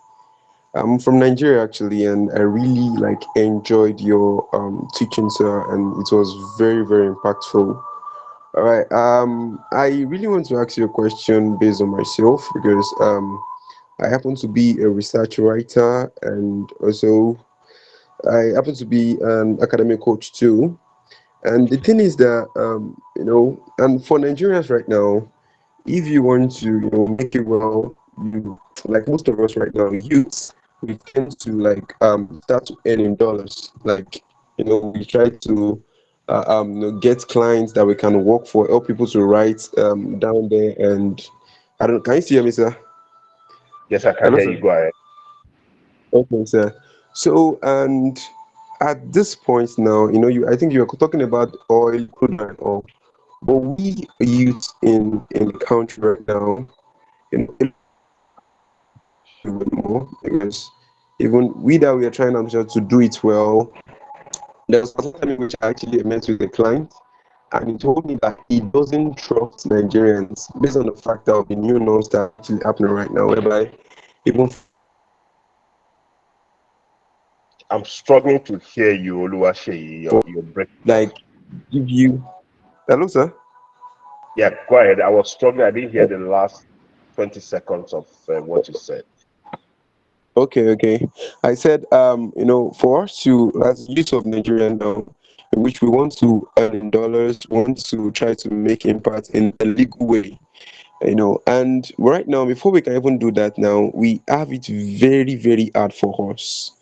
I'm from Nigeria, actually, and I really enjoyed your teaching, sir, and it was very, very impactful. All right. I really want to ask you a question based on myself because I happen to be a research writer, and also I happen to be an academic coach too. And the thing is that and for Nigerians right now, if you want to make it well, you, like most of us right now, youths, we tend to start to earn in dollars. We try to get clients that we can work for, help people to write down there. And I don't. Can you see me, sir? Yes, I can hear you. Go ahead. Okay, sir. So, and at this point now, I think you are talking about oil, crude and all, but we use in the country right now, more because even we are trying to do it well. There's a time in which I actually met with a client, and he told me that he doesn't trust Nigerians based on the fact of the new norms that are actually happening right now, whereby even I'm struggling to hear you, Oluwaseyi. You're breaking. Like, give you. Hello, sir. Yeah, go ahead. I was struggling. I didn't hear the last 20 seconds of what you said. Okay. I said, for us to, as youth of Nigeria now, in which we want to earn in dollars, want to try to make impact in a legal way, and right now, before we can even do that now, we have it very, very hard for us.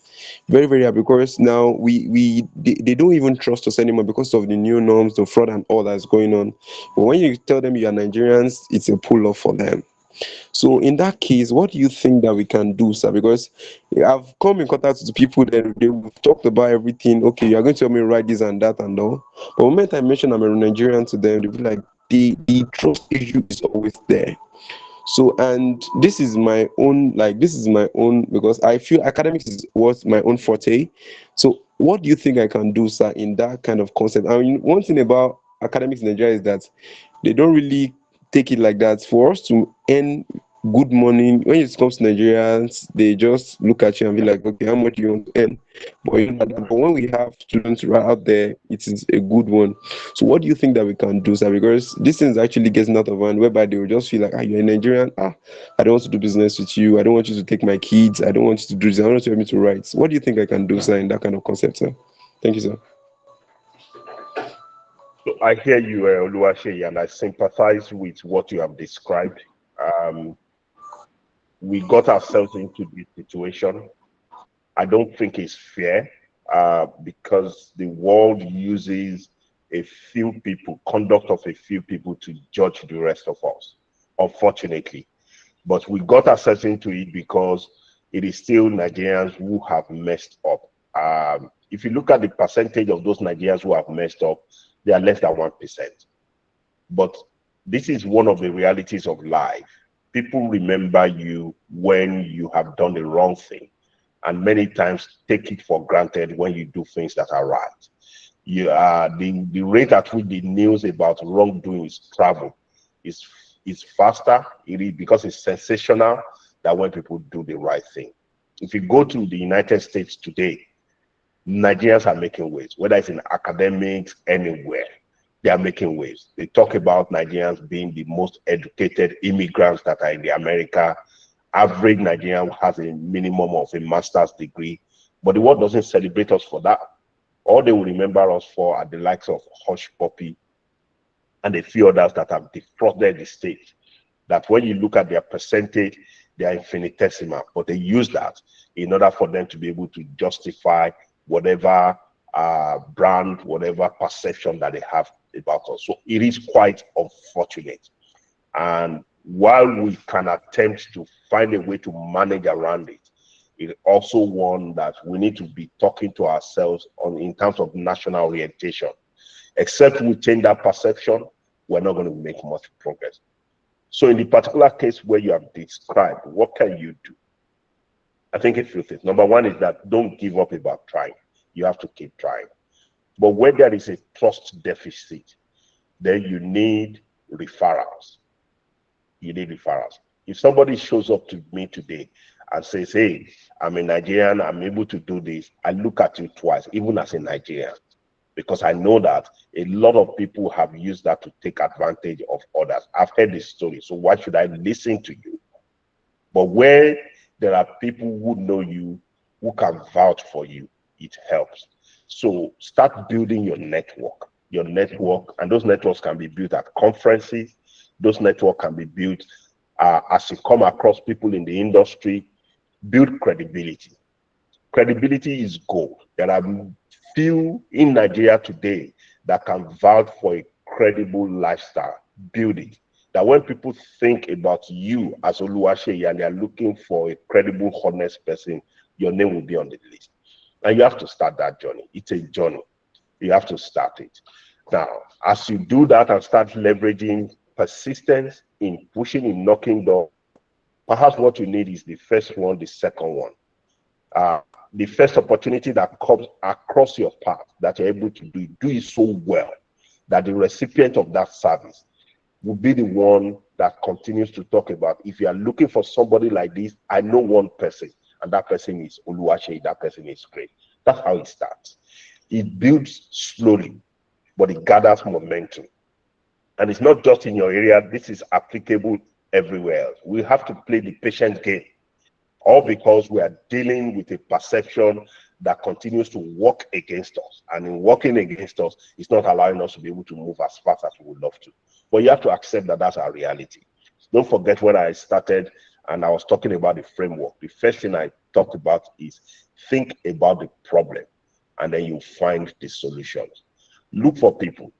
Very, very hard, because now they don't even trust us anymore because of the new norms, the fraud and all that's going on. But when you tell them you are Nigerians, it's a pull off for them. So in that case, what do you think that we can do, sir? Because I've come in contact with people that they've talked about everything. Okay, you're going to tell me write this and that and all. But the moment I mention I'm a Nigerian to them, they'll be like, the trust issue is always there. So, and this is my own, because I feel academics is what's my own forte. So what do you think I can do, sir, in that kind of concept? I mean, one thing about academics in Nigeria is that they don't really take it like that. For us to earn good money, when it comes to Nigerians, they just look at you and be like, okay, how much do you want to earn? But when we have students right out there, it is a good one. So what do you think that we can do, sir? Because this thing is actually getting out of hand, whereby they will just feel like, you're a Nigerian, I don't want to do business with you, I don't want you to take my kids, I don't want you to do this, I don't want you to help me to write. So what do you think I can do, sir, in that kind of concept, sir? Thank you, sir. So I hear you, Oluwaseyi, and I sympathize with what you have described. We got ourselves into this situation. I don't think it's fair because the world uses a few people, conduct of a few people, to judge the rest of us, unfortunately. But we got ourselves into it because it is still Nigerians who have messed up. If you look at the percentage of those Nigerians who have messed up, they are less than 1%. But this is one of the realities of life. People remember you when you have done the wrong thing, and many times take it for granted when you do things that are right. The rate at which the news about wrongdoings travel is faster. It is because it's sensational than when people do the right thing. If you go to the United States today, Nigerians are making waves, whether it's in academics, anywhere, they are making waves. They talk about Nigerians being the most educated immigrants that are in the America. Average Nigerian has a minimum of a master's degree, but the world doesn't celebrate us for that. All they will remember us for are the likes of Hush Puppy and a few others that have defrauded the state. That when you look at their percentage, they are infinitesimal, but they use that in order for them to be able to justify whatever brand, whatever perception that they have about us. So it is quite unfortunate. And while we can attempt to find a way to manage around it, it's also one that we need to be talking to ourselves on in terms of national orientation. Except we change that perception, we're not going to make much progress. So in the particular case where you have described, what can you do? I think a few things. Number one is that don't give up about trying. You have to keep trying. But where there is a trust deficit, then you need referrals. You need referrals. If somebody shows up to me today and says, hey, I'm a Nigerian, I'm able to do this, I look at you twice, even as a Nigerian, because I know that a lot of people have used that to take advantage of others. I've heard this story, so why should I listen to you? But where there are people who know you, who can vouch for you, it helps. So start building your network, and those networks can be built at conferences. Those networks can be built as you come across people in the industry. Build credibility. Credibility is gold. There are few in Nigeria today that can vouch for a credible lifestyle. Build it. That when people think about you as Oluwaseyi and they are looking for a credible, honest person, your name will be on the list. And you have to start that journey. It's a journey. You have to start it. Now, as you do that and start leveraging persistence in pushing, in knocking doors, perhaps what you need is the first one, the second one. The first opportunity that comes across your path that you're able to do it so well that the recipient of that service will be the one that continues to talk about, if you are looking for somebody like this, I know one person, and that person is Oluwaseyi, that person is great. That's how it starts. It builds slowly, but it gathers momentum. And it's not just in your area, this is applicable everywhere else. We have to play the patient game, all because we are dealing with a perception that continues to work against us. And in working against us, it's not allowing us to be able to move as fast as we would love to. But you have to accept that that's our reality. Don't forget when I started and I was talking about the framework, the first thing I talked about is think about the problem and then you find the solutions. Look for people.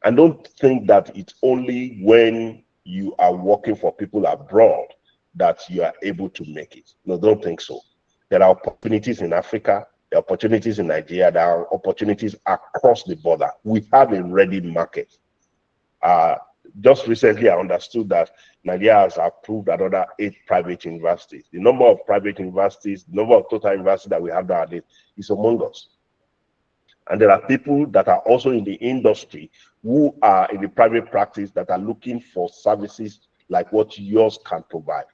And don't think that it's only when you are working for people abroad that you are able to make it. No, don't think so. There are opportunities in Africa, there are opportunities in Nigeria, there are opportunities across the border. We have a ready market. Just recently, I understood that Nigeria has approved another 8 private universities. The number of private universities, the number of total universities that we have nowadays is among us. And there are people that are also in the industry who are in the private practice that are looking for services like what yours can provide.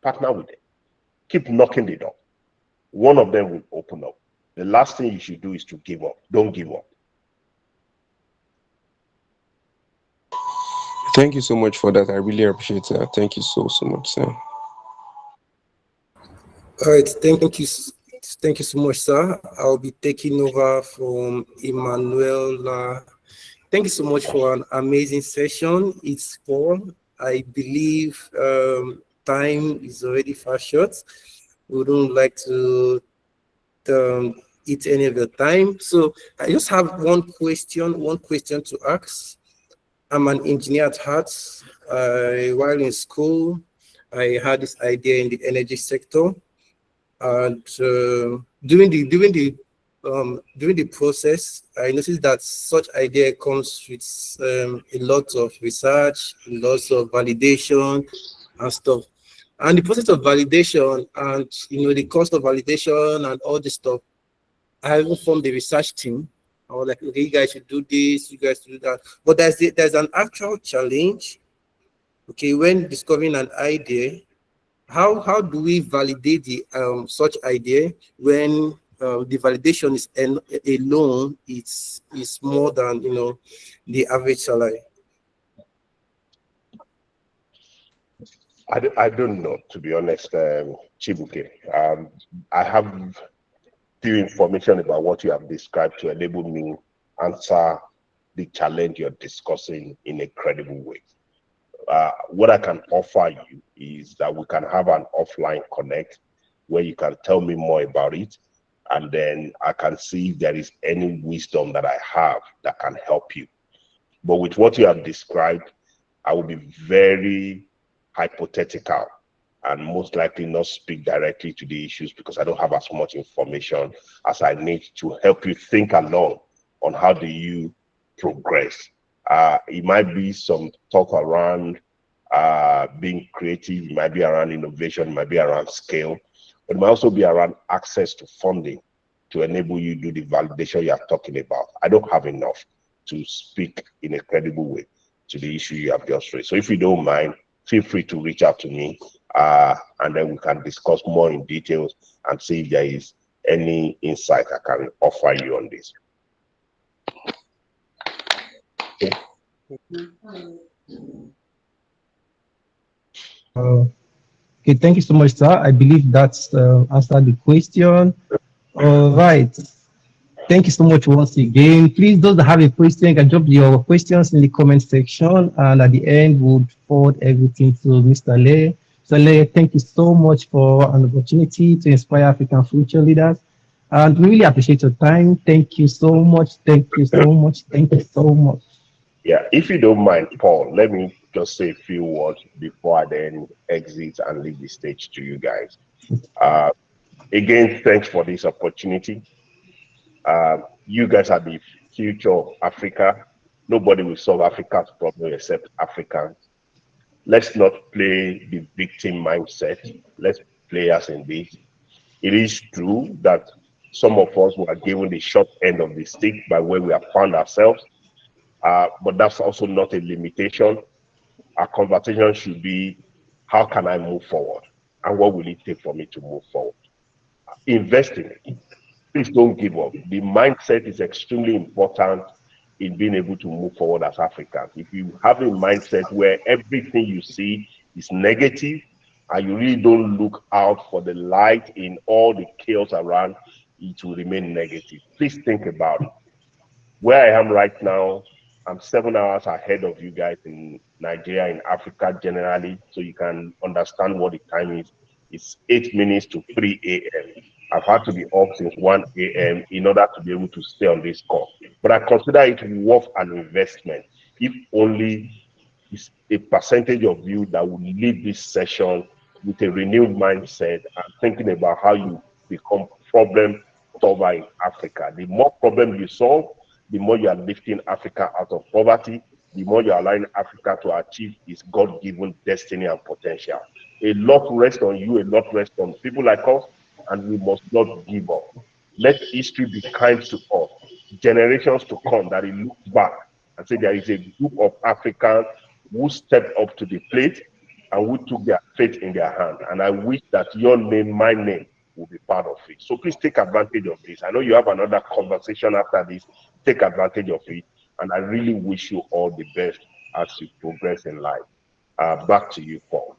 Partner with them. Keep knocking the door. One of them will open up. The last thing you should do is to give up. Don't give up. Thank you so much for that. I really appreciate that. Thank you so much, sir. All right, thank you so much, sir. I'll be taking over from Emmanuel. Thank you so much for an amazing session. It's Paul. I believe time is already far short. We don't like to eat any of your time. So I just have one question to ask. I'm an engineer at heart. While in school, I had this idea in the energy sector, and during the process, I noticed that such idea comes with a lot of research, lots of validation and stuff. And the process of validation and the cost of validation and all this stuff, I even formed the research team. I was like, okay, you guys should do this, you guys should do that. But there's an actual challenge. Okay, when discovering an idea, how do we validate the such idea when the validation is alone is more than the average salary? I don't know, to be honest, Chibuke. I have few information about what you have described to enable me answer the challenge you're discussing in a credible way. What I can offer you is that we can have an offline connect where you can tell me more about it, and then I can see if there is any wisdom that I have that can help you. But with what you have described, I will be very hypothetical and most likely not speak directly to the issues because I don't have as much information as I need to help you think along on how do you progress. It might be some talk around being creative, it might be around innovation, it might be around scale, but it might also be around access to funding to enable you to do the validation you are talking about. I don't have enough to speak in a credible way to the issue you have just raised. So if you don't mind, feel free to reach out to me and then we can discuss more in details and see if there is any insight I can offer you on this. Okay. Okay, thank you so much, sir. I believe that's answered the question. All right. Thank you so much once again. Please, those that have a question can drop your questions in the comment section, and at the end, we'll forward everything to Mr. Lay. So, Lay, thank you so much for an opportunity to inspire African future leaders, and we really appreciate your time. Thank you so much. Thank you so much. Thank you so much. Yeah, if you don't mind, Paul, let me just say a few words before I then exit and leave the stage to you guys. Again, thanks for this opportunity. You guys are the future of Africa. Nobody will solve Africa's problem except Africans. Let's not play the victim mindset. Let's play as in this. It is true that some of us were given the short end of the stick by where we have found ourselves, but that's also not a limitation. Our conversation should be, how can I move forward? And what will it take for me to move forward? Invest in it. please don't give up. The mindset is extremely important in being able to move forward as Africans. If you have a mindset where everything you see is negative and you really don't look out for the light in all the chaos around, it will remain negative. Please think about it. Where I am right now, I'm 7 hours ahead of you guys in Nigeria, in Africa generally, so you can understand what the time is. It's 8 minutes to 3 a.m. I've had to be up since 1 a.m. in order to be able to stay on this call. But I consider it worth an investment, if only it's a percentage of you that will leave this session with a renewed mindset and thinking about how you become problem solver in Africa. The more problem you solve, the more you are lifting Africa out of poverty, the more you are allowing Africa to achieve its God-given destiny and potential. A lot rests on you, a lot rests on people like us, and we must not give up. Let history be kind to us. Generations to come, that it looks back and say there is a group of Africans who stepped up to the plate and who took their fate in their hand. And I wish that your name, my name, will be part of it. So please take advantage of this. I know you have another conversation after this. Take advantage of it. And I really wish you all the best as you progress in life. Back to you, Paul.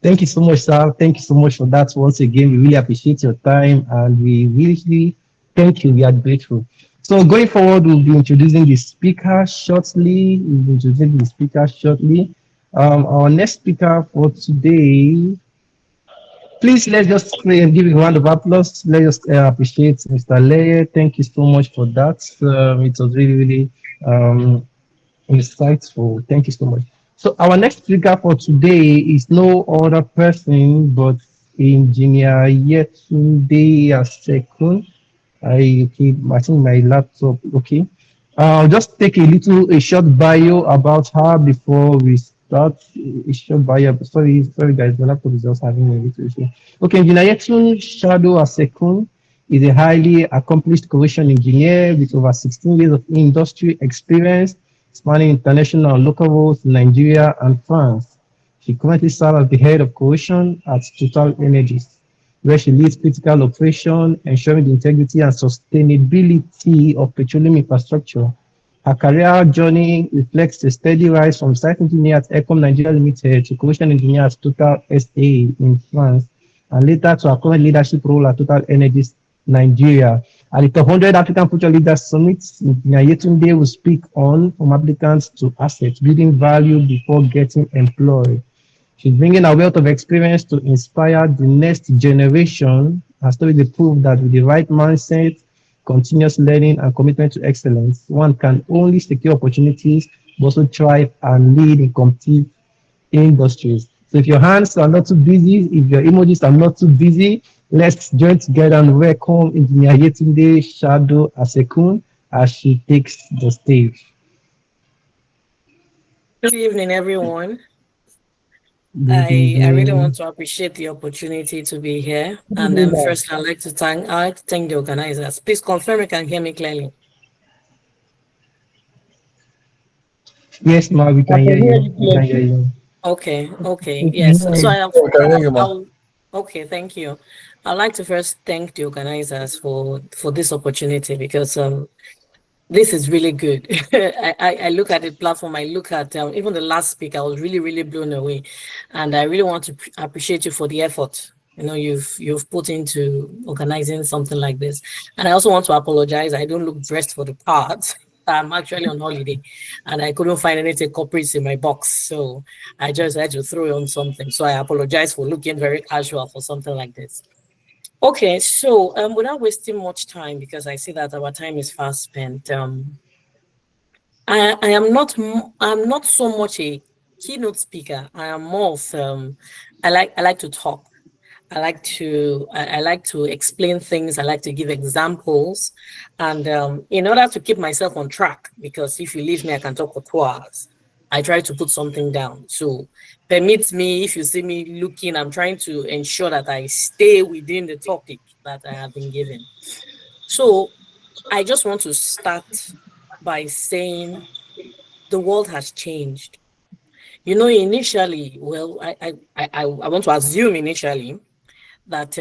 Thank you so much, sir. Thank you so much for that. Once again, we really appreciate your time and we really thank you. We are grateful. So going forward, we'll be introducing the speaker shortly. Our next speaker for today, please let's just pray and give a round of applause. Let's just appreciate Mr. Leye. Thank you so much for that. It was really insightful. Thank you so much. So our next speaker for today is no other person but Engineer Yetunde Asekun. I think my laptop. Okay. I'll just take a short bio about her before we start. A short bio. Sorry guys, the laptop is just having a little issue. Okay, Engineer Yetunde Asekun is a highly accomplished corrosion engineer with over 16 years of industry experience, spanning international and local roles in Nigeria and France. She currently serves as the head of corrosion at Total Energies, where she leads critical operation, ensuring the integrity and sustainability of petroleum infrastructure. Her career journey reflects a steady rise from site engineer at Ecom Nigeria Limited to corrosion engineer at Total SA in France, and later to her current leadership role at Total Energies Nigeria. At the Top 100 African Future Leaders Summit, Yetunde will speak on from applicants to assets, building value before getting employed. She's bringing a wealth of experience to inspire the next generation. Her story is proof that with the right mindset, continuous learning, and commitment to excellence, one can only secure opportunities, but also thrive and lead in competitive industries. So if your hands are not too busy, if your emojis are not too busy, let's join together and welcome Engineer Yetunde Asekun as she takes the stage. Good evening, everyone. I really want to appreciate the opportunity to be here. And then first, I'd like to thank the organizers. Please confirm you can hear me clearly. Yes, Ma, we can hear you. We can hear you. Okay, yes. So okay, thank you. I'd like to first thank the organizers for this opportunity, because this is really good. I look at the platform, I look at even the last speaker, I was really blown away. And I really want to appreciate you for the effort you've put into organizing something like this. And I also want to apologize. I don't look dressed for the part. I'm actually on holiday and I couldn't find anything corporate in my box. So I just had to throw on something. So I apologize for looking very casual for something like this. Okay, so without wasting much time, because I see that our time is fast spent, I'm not so much a keynote speaker. I am more of I like to talk. I like to explain things. I like to give examples, and in order to keep myself on track, because if you leave me, I can talk for 2 hours. I try to put something down. So permit me, if you see me looking, I'm trying to ensure that I stay within the topic that I have been given. So I just want to start by saying the world has changed. Initially, well, I want to assume initially that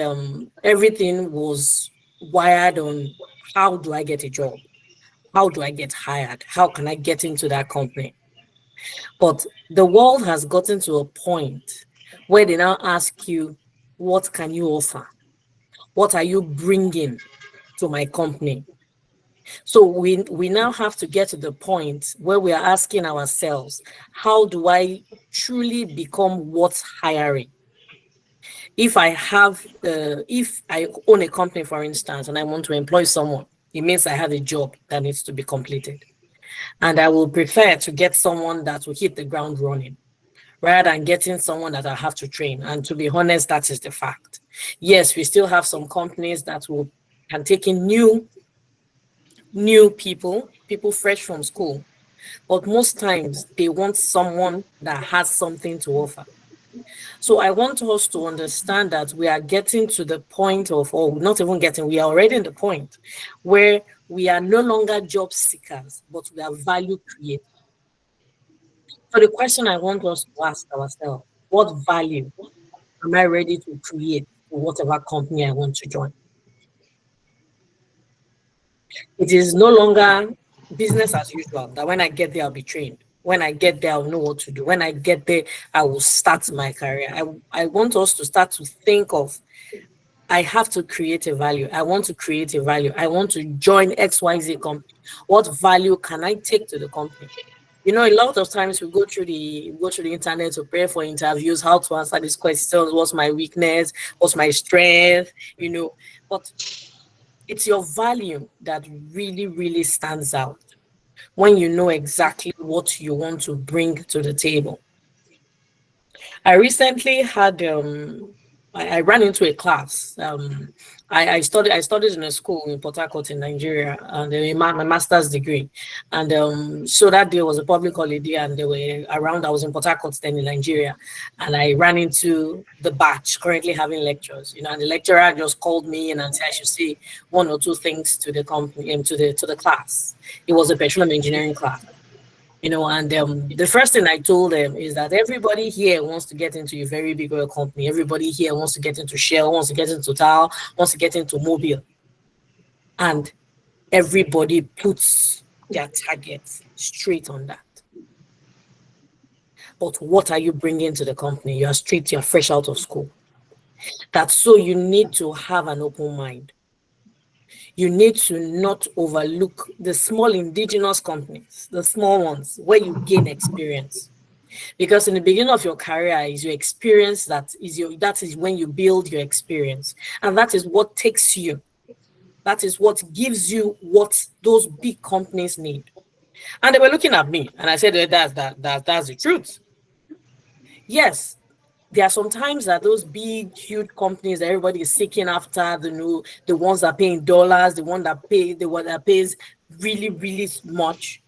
everything was wired on how do I get a job? How do I get hired? How can I get into that company? But the world has gotten to a point where they now ask you, what can you offer? What are you bringing to my company? So we now have to get to the point where we are asking ourselves, how do I truly become what's hiring? If I own a company, for instance, and I want to employ someone, it means I have a job that needs to be completed. And I will prefer to get someone that will hit the ground running rather than getting someone that I have to train. And to be honest, that is the fact. Yes, we still have some companies that can take in new people fresh from school. But most times they want someone that has something to offer. So I want us to understand that we are getting to the point of, or not even getting, we are already in the point where we are no longer job seekers, but we are value creators. So the question I want us to ask ourselves, what value am I ready to create for whatever company I want to join? It is no longer business as usual, that when I get there, I'll be trained. When I get there, I'll know what to do. When I get there, I will start my career. I want us to start to think of, I have to create a value. I want to create a value. I want to join XYZ company. What value can I take to the company? You know, a lot of times we go through the internet to prepare for interviews, how to answer these questions, what's my weakness, what's my strength, you know, but it's your value that really, really stands out when you know exactly what you want to bring to the table. I recently had I ran into a class. I studied in a school in Port Harcourt in Nigeria, and my master's degree. And so that day was a public holiday, and they were around. I was in Port Harcourt then in Nigeria, and I ran into the batch currently having lectures. You know, and the lecturer just called me and said I should say one or two things to the company, to the class. It was a petroleum engineering class. You know, and the first thing I told them is that everybody here wants to get into a very big oil company. Everybody here wants to get into Shell, wants to get into Total, wants to get into Mobil. And everybody puts their targets straight on that. But what are you bringing to the company? You're fresh out of school. That's so you need to have an open mind. You need to not overlook the small indigenous companies, the small ones, where you gain experience. Because in the beginning of your career is your experience, that is when you build your experience. And that is what takes you. That is what gives you what those big companies need. And they were looking at me, and I said, that's the truth. Yes. There are sometimes that those big, huge companies that everybody is seeking after, the ones that pay in dollars, the one that pays really, really much.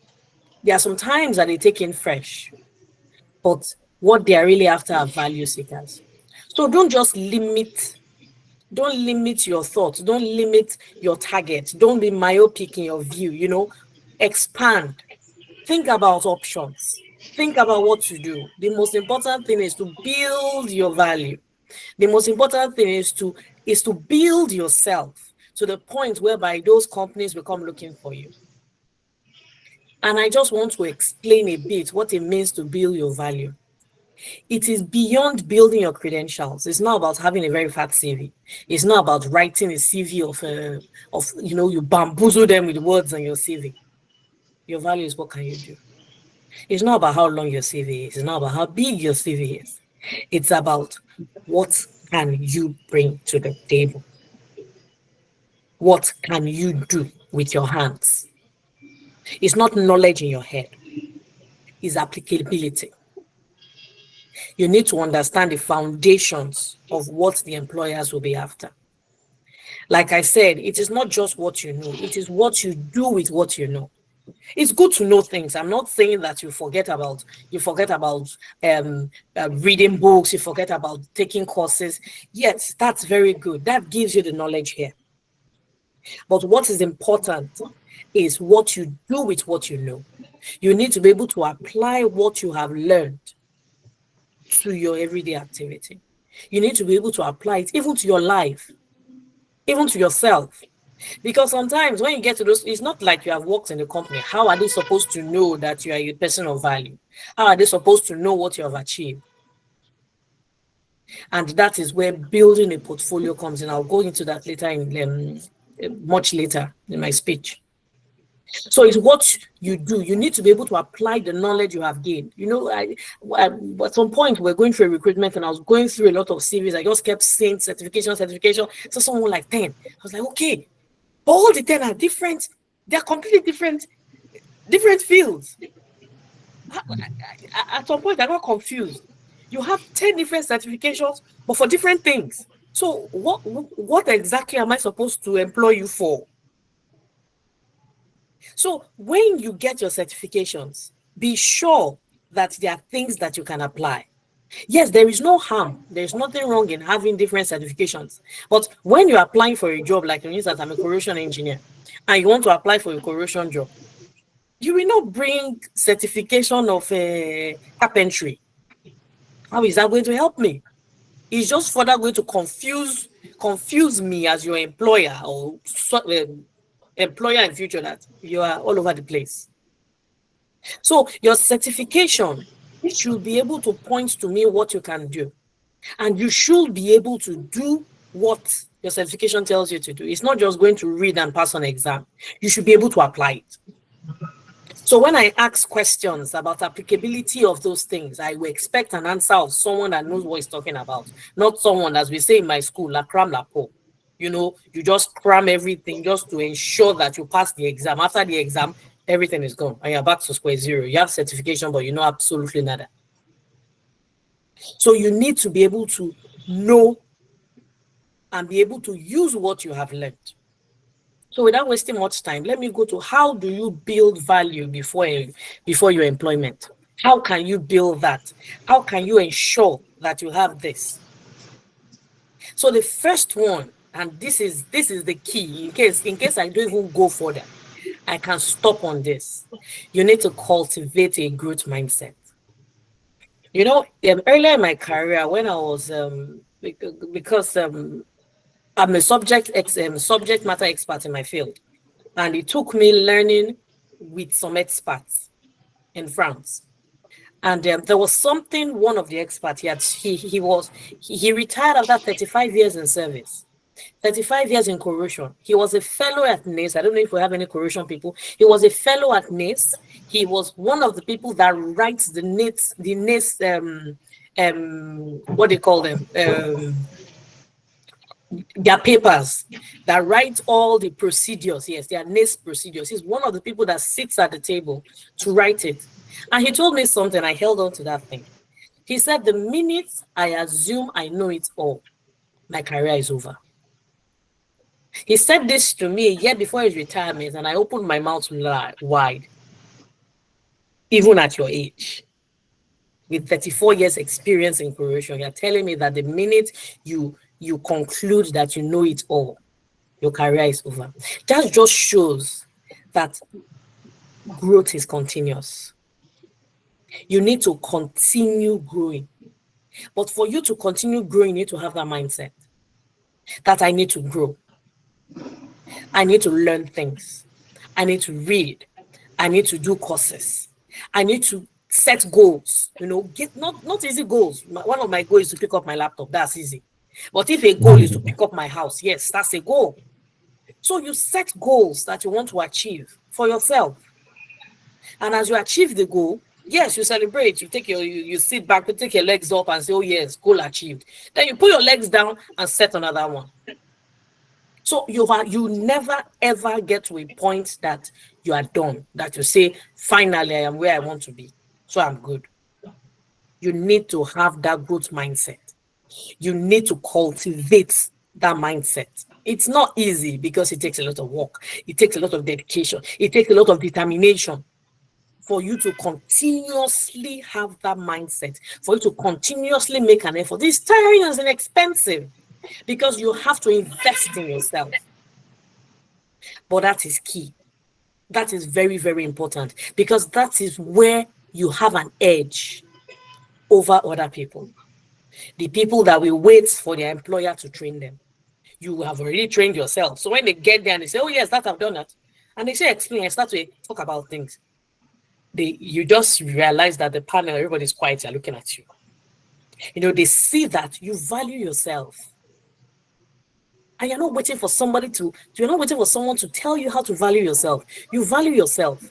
There are some times that they take in fresh, but what they are really after are value seekers. So don't limit your thoughts, don't limit your target, don't be myopic in your view, you know, expand, think about options. Think about what to do. The most important thing is to build your value. The most important thing is to build yourself to the point whereby those companies will come looking for you. And I just want to explain a bit what it means to build your value. It is beyond building your credentials. It's not about having a very fat CV. It's not about writing a CV of you bamboozle them with words on your CV. Your value is what can you do. It's not about how long your CV is. It's not about how big your CV is. It's about what can you bring to the table? What can you do with your hands? It's not knowledge in your head. It's applicability. You need to understand the foundations of what the employers will be after. Like I said, it is not just what you know. It is what you do with what you know. It's good to know things. I'm not saying that you forget about reading books, you forget about taking courses. Yes, that's very good. That gives you the knowledge here. But what is important is what you do with what you know. You need to be able to apply what you have learned to your everyday activity. You need to be able to apply it even to your life, even to yourself. Because sometimes when you get to those, it's not like you have worked in the company. How are they supposed to know that you are a person of value? How are they supposed to know what you have achieved? And that is where building a portfolio comes in. I'll go into that later much later in my speech. So it's what you do. You need to be able to apply the knowledge you have gained. You know, at some point we're going through a recruitment and I was going through a lot of CVs. I just kept saying certification. So someone like 10. I was like, okay, all the 10 are different. They're completely different fields. At some point I got confused. You have 10 different certifications, but for different things. So what exactly am I supposed to employ you for? So when you get your certifications, be sure that there are things that you can apply. Yes, there is no harm. There's nothing wrong in having different certifications. But when you're applying for a job, like for instance, I'm a corrosion engineer, and you want to apply for a corrosion job, you will not bring certification of carpentry. How is that going to help me? It's just further going to confuse me as your employer or employer in future, that you are all over the place. So your certification should be able to point to me what you can do. And you should be able to do what your certification tells you to do. It's not just going to read and pass an exam. You should be able to apply it. So when I ask questions about applicability of those things, I will expect an answer of someone that knows what he's talking about, not someone, as we say in my school, la cram la po. You know, you just cram everything just to ensure that you pass the exam. After the exam, everything is gone and you're back to square zero. You have certification, but you know absolutely nada. So you need to be able to know and be able to use what you have learned. So without wasting much time, let me go to how do you build value before your employment? How can you build that? How can you ensure that you have this? So the first one, and this is the key, in case I don't even go further, I can stop on this. You need to cultivate a growth mindset. You know, earlier in my career, when I was because I'm a subject matter expert in my field, and it took me learning with some experts in France. And there was something one of the experts he retired after 35 years in service, 35 years in corrosion. He was a fellow at NIS. I don't know if we have any corrosion people. He was a fellow at NIS. He was one of the people that writes the NIS what do you call them? Their papers that write all the procedures. Yes, their NIS procedures. He's one of the people that sits at the table to write it. And he told me something. I held on to that thing. He said, the minute I assume I know it all, my career is over. He said this to me a year before his retirement, and I opened my mouth wide. Even at your age, with 34 years experience in corrosion, you're telling me that the minute you conclude that you know it all, your career is over. That just shows that growth is continuous. You need to continue growing. But for you to continue growing, you need to have that mindset that I need to grow. I need to learn things. I need to read. I need to do courses. I need to set goals. You know, get not easy goals. One of my goals is to pick up my laptop. That's easy. But if a goal is to pick up my house, yes, that's a goal. So you set goals that you want to achieve for yourself. And as you achieve the goal, yes, you celebrate. You take you sit back, you take your legs up and say, oh yes, goal achieved. Then you put your legs down and set another one. So you never ever get to a point that you are done, that you say, finally I am where I want to be, so I'm good. You need to have that growth mindset. You need to cultivate that mindset. It's not easy because it takes a lot of work. It takes a lot of dedication. It takes a lot of determination for you to continuously have that mindset, for you to continuously make an effort. It's tiring and expensive because you have to invest in yourself. But that is key. That is very, very important because that is where you have an edge over other people. The people that will wait for their employer to train them. You have already trained yourself. So when they get there and they say, oh yes, that I've done that, and they say explain and start to talk about things, you just realize that the panel, everybody's quiet, they're looking at you. You know, they see that you value yourself. And you're not waiting for somebody you're not waiting for someone to tell you how to value yourself. You value yourself.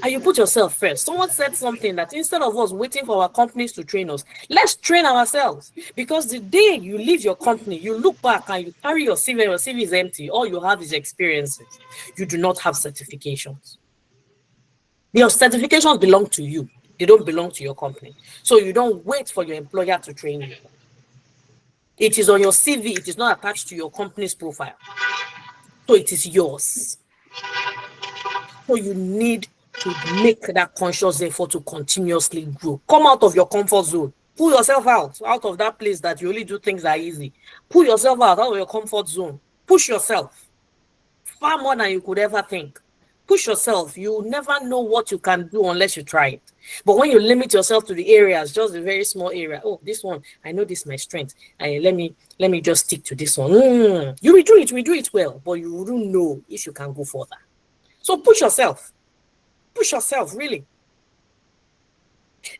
And you put yourself first. Someone said something that instead of us waiting for our companies to train us, let's train ourselves. Because the day you leave your company, you look back and you carry your CV is empty. All you have is experiences. You do not have certifications. Your certifications belong to you. They don't belong to your company. So you don't wait for your employer to train you. It is on your CV. It is not attached to your company's profile. So it is yours. So you need to make that conscious effort to continuously grow. Come out of your comfort zone. Pull yourself out of that place that you only do things that are easy. Pull yourself out of your comfort zone. Push yourself far more than you could ever think. Push yourself. You never know what you can do unless you try it. But when you limit yourself to the areas, just a very small area, oh, this one, I know this is my strength. Let me just stick to this one. You will do it well, but you wouldn't know if you can go further. So push yourself. Push yourself, really.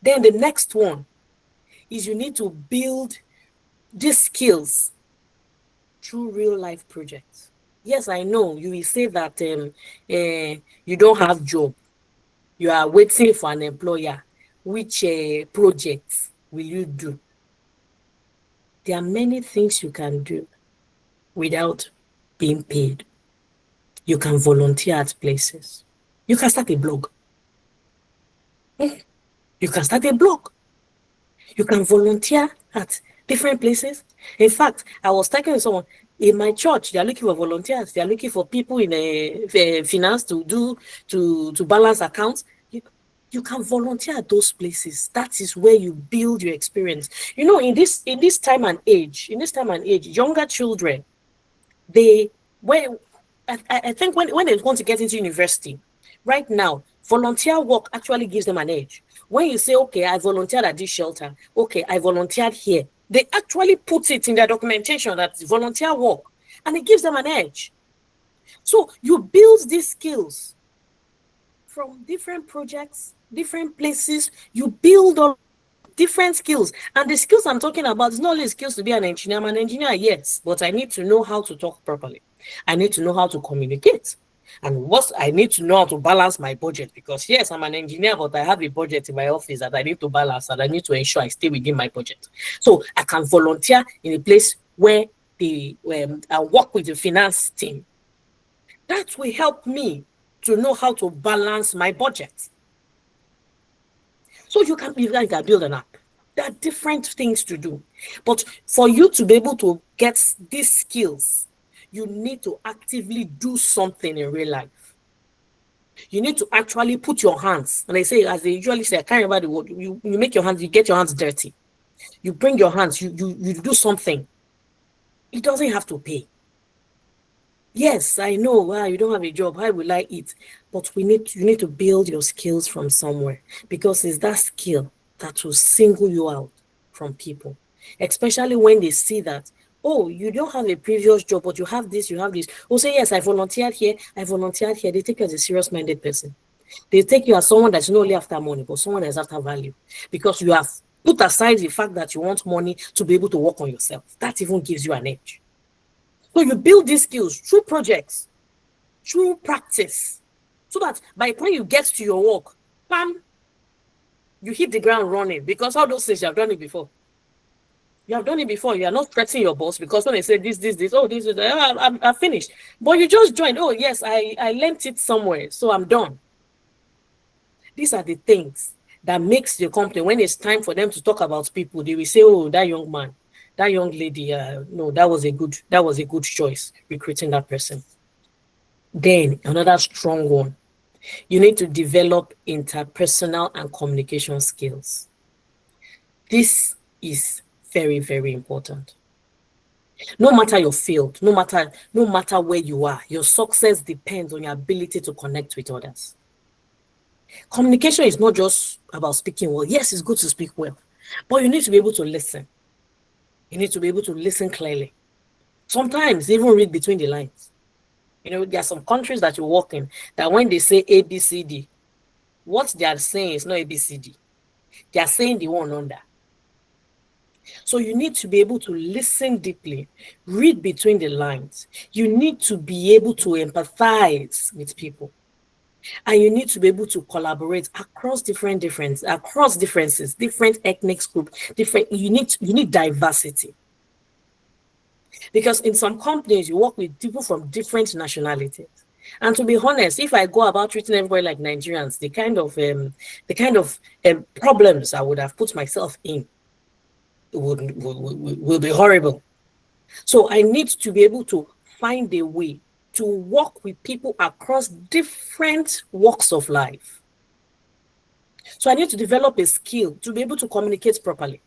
Then the next one is you need to build these skills through real life projects. Yes, I know you will say that you don't have job. You are waiting for an employer. Which projects will you do? There are many things you can do without being paid. You can volunteer at places. You can start a blog. You can start a blog. You can volunteer at different places. In fact, I was talking to someone in my church. They are looking for volunteers. They are looking for people in finance to balance accounts. You can volunteer at those places. That is where you build your experience. You know, in this time and age, younger children, I think when they want to get into university, right now, volunteer work actually gives them an edge. When you say, okay, I volunteered at this shelter, okay, I volunteered here, they actually put it in their documentation that volunteer work, and it gives them an edge. So you build these skills from different projects, different places. You build all different skills. And the skills I'm talking about is not only skills to be an engineer. I'm an engineer, yes, but I need to know how to talk properly. I need to know how to communicate. And what I need to know how to balance my budget, because yes, I'm an engineer, but I have a budget in my office that I need to balance, and I need to ensure I stay within my budget. So I can volunteer in a place where I work with the finance team. That will help me to know how to balance my budget. So you can build an app. There are different things to do. But for you to be able to get these skills, you need to actively do something in real life. You need to actually put your hands, and I say, as they usually say, I can't remember the word, you make your hands, you get your hands dirty. You bring your hands, you do something. It doesn't have to pay. Yes, I know, you don't have a job, how will I eat? But you need to build your skills from somewhere, because it's that skill that will single you out from people, especially when they see that, oh, you don't have a previous job, but you have this. Oh, say, yes, I volunteered here. They take you as a serious-minded person. They take you as someone that's not only after money, but someone that's after value, because you have put aside the fact that you want money to be able to work on yourself. That even gives you an edge. So you build these skills through projects, through practice, so that by the time you get to your work, bam, you hit the ground running, because all those things you have done it before. You have done it before. You are not threatening your boss, because when they say this, oh, this is, I'm finished. But you just joined. Oh, yes, I learned it somewhere, so I'm done. These are the things that makes the company, when it's time for them to talk about people, they will say, oh, that young man, that young lady, no, that was a good choice, recruiting that person. Then another strong one, you need to develop interpersonal and communication skills. This is very, very important. No matter your field, no matter where you are, your success depends on your ability to connect with others. Communication is not just about speaking well. Yes, it's good to speak well, but you need to be able to listen. You need to be able to listen clearly. Sometimes even read between the lines. You know, there are some countries that you work in that when they say ABCD, what they are saying is not ABCD. They are saying the one under. So you need to be able to listen deeply, read between the lines. You need to be able to empathize with people. And you need to be able to collaborate across differences, different ethnic groups, you need diversity. Because in some companies, you work with people from different nationalities. And to be honest, if I go about treating everybody like Nigerians, the kind of problems I would have put myself in will be horrible. So I need to be able to find a way to work with people across different walks of life. So I need to develop a skill to be able to communicate properly,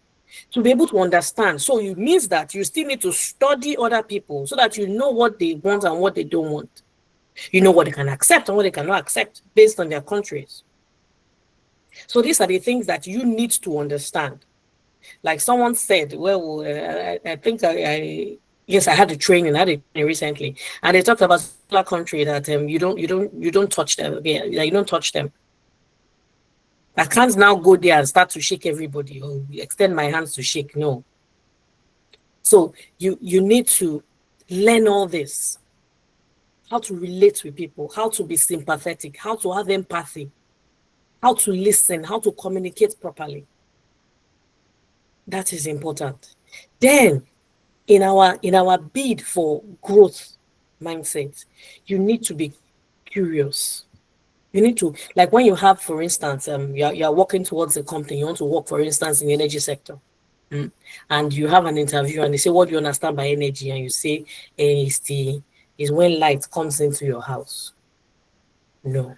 to be able to understand. So it means that you still need to study other people so that you know what they want and what they don't want. You know what they can accept and what they cannot accept based on their countries. So these are the things that you need to understand. Like someone said, well, I think yes, I had a training recently, and they talked about a country that you don't touch them. Yeah, you don't touch them. I can't now go there and start to shake everybody or extend my hands to shake. No. So you need to learn all this. How to relate with people, how to be sympathetic, how to have empathy, how to listen, how to communicate properly. That is important. Then, in our bid for growth mindset, you need to be curious. You need to, like when you have, for instance, you're working towards a company, you want to work, for instance, in the energy sector. And you have an interview and they say, what do you understand by energy? And you say, is when light comes into your house. No.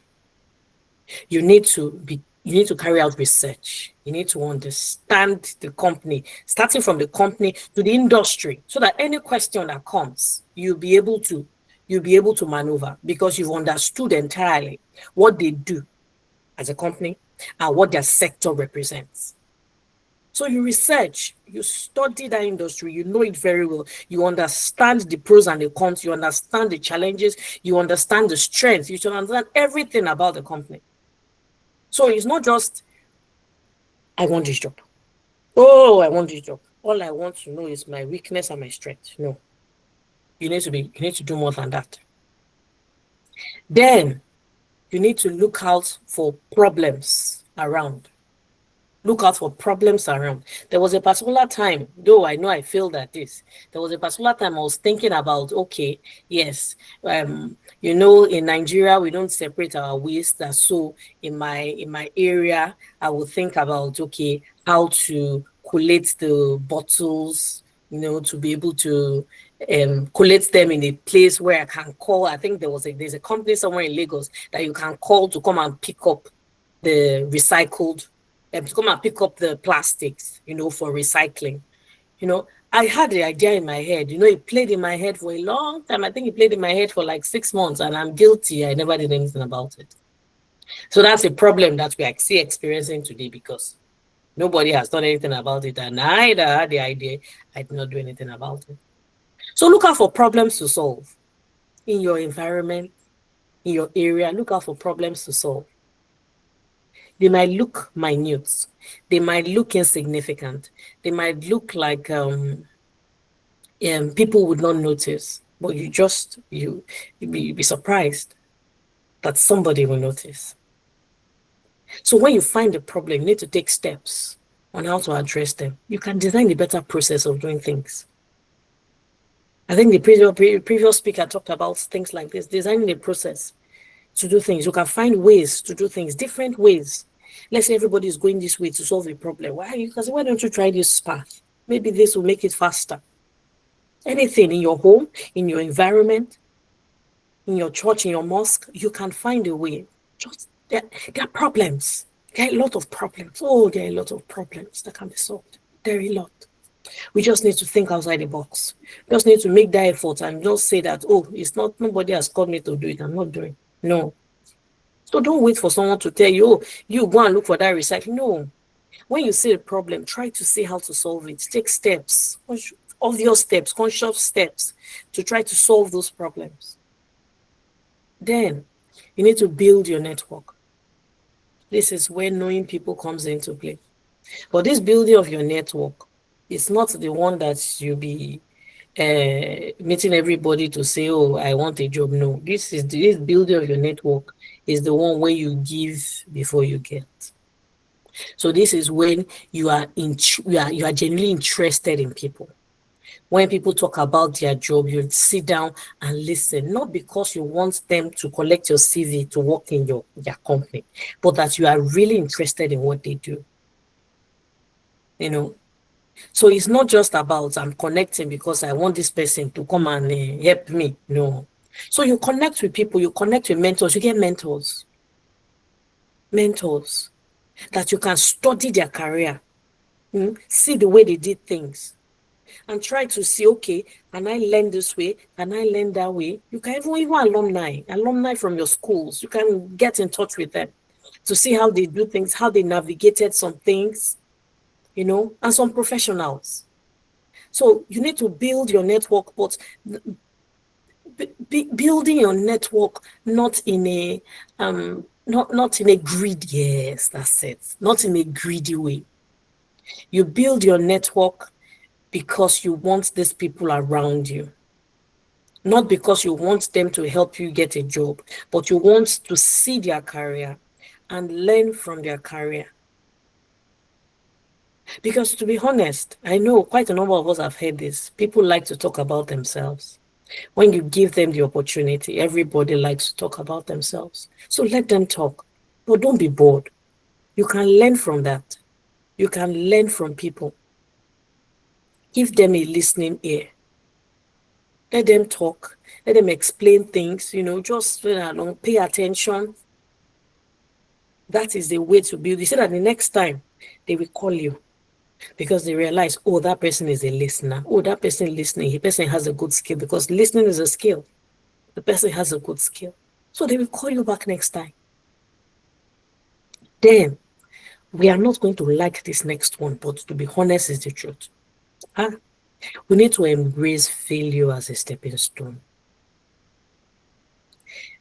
You need to carry out research. You need to understand the company, starting from the company to the industry, so that any question that comes, you'll be able to maneuver because you've understood entirely what they do as a company and what their sector represents. So you research, you study that industry, you know it very well. You understand the pros and the cons, you understand the challenges, you understand the strengths, you should understand everything about the company. So it's not just, I want this job. Oh, I want this job. All I want to know is my weakness and my strength. No. You need to do more than that. Then you need to look out for problems around. Look out for problems around. There was a particular time, though I know I failed at this, there was a particular time I was thinking about, okay, yes, you know, in Nigeria, we don't separate our waste. So in my area, I would think about, okay, how to collate the bottles, you know, to be able to collate them in a place where I can call. I think there's a company somewhere in Lagos that you can call to come and pick up the recycled, to come and pick up the plastics, you know, for recycling. You know, I had the idea in my head, you know, it played in my head for a long time. I think it played in my head for like 6 months, and I'm guilty. I never did anything about it. So that's a problem that we are experiencing today because nobody has done anything about it, and I either had the idea, I did not do anything about it. So look out for problems to solve in your environment, in your area. Look out for problems to solve. They might look minute. They might look insignificant. They might look like people would not notice, but you'd be surprised that somebody will notice. So when you find a problem, you need to take steps on how to address them. You can design a better process of doing things. I think the previous speaker talked about things like this, designing a process to do things. You can find ways to do things, different ways. Let's say everybody is going this way to solve a problem. Why don't you try this path? Maybe this will make it faster. Anything in your home, in your environment, in your church, in your mosque, you can find a way. Just there are problems. There are a lot of problems. Oh, there are a lot of problems that can be solved. There are a lot. We just need to think outside the box. We just need to make that effort and not say that, oh, it's not, nobody has called me to do it, I'm not doing. No. So don't wait for someone to tell you, oh, you go and look for that recycling. No. When you see a problem, try to see how to solve it. Take steps. obvious steps, conscious steps to try to solve those problems. Then you need to build your network. This is where knowing people comes into play. But this building of your network is not the one that you'll be meeting everybody to say, oh, I want a job. No, this building of your network is the one where you give before you get. So this is when you are genuinely interested in people. When people talk about their job, you sit down and listen, not because you want them to collect your CV to work in their company, but that you are really interested in what they do. You know, so it's not just about I'm connecting because I want this person to come and help me. No. So you connect with people, you connect with mentors, you get mentors that you can study their career, see the way they did things, and try to see, okay, can I learn this way? Can I learn that way? You can even alumni from your schools, you can get in touch with them to see how they do things, how they navigated some things, you know, and some professionals. So you need to build your network, but building your network not in a not in a greedy, yes, that's it, not in a greedy way. You build your network because you want these people around you, not because you want them to help you get a job, but you want to see their career and learn from their career. Because to be honest, I know quite a number of us have heard this. People like to talk about themselves. When you give them the opportunity, everybody likes to talk about themselves. So let them talk, but don't be bored. You can learn from that. You can learn from people. Give them a listening ear. Let them talk. Let them explain things, you know, just pay attention. That is the way to build. You say that the next time they will call you because they realize, oh, that person is a listener. Oh, that person listening, the person has a good skill, because listening is a skill. The person has a good skill. So they will call you back next time. Then we are not going to like this next one, but to be honest is the truth. We need to embrace failure as a stepping stone.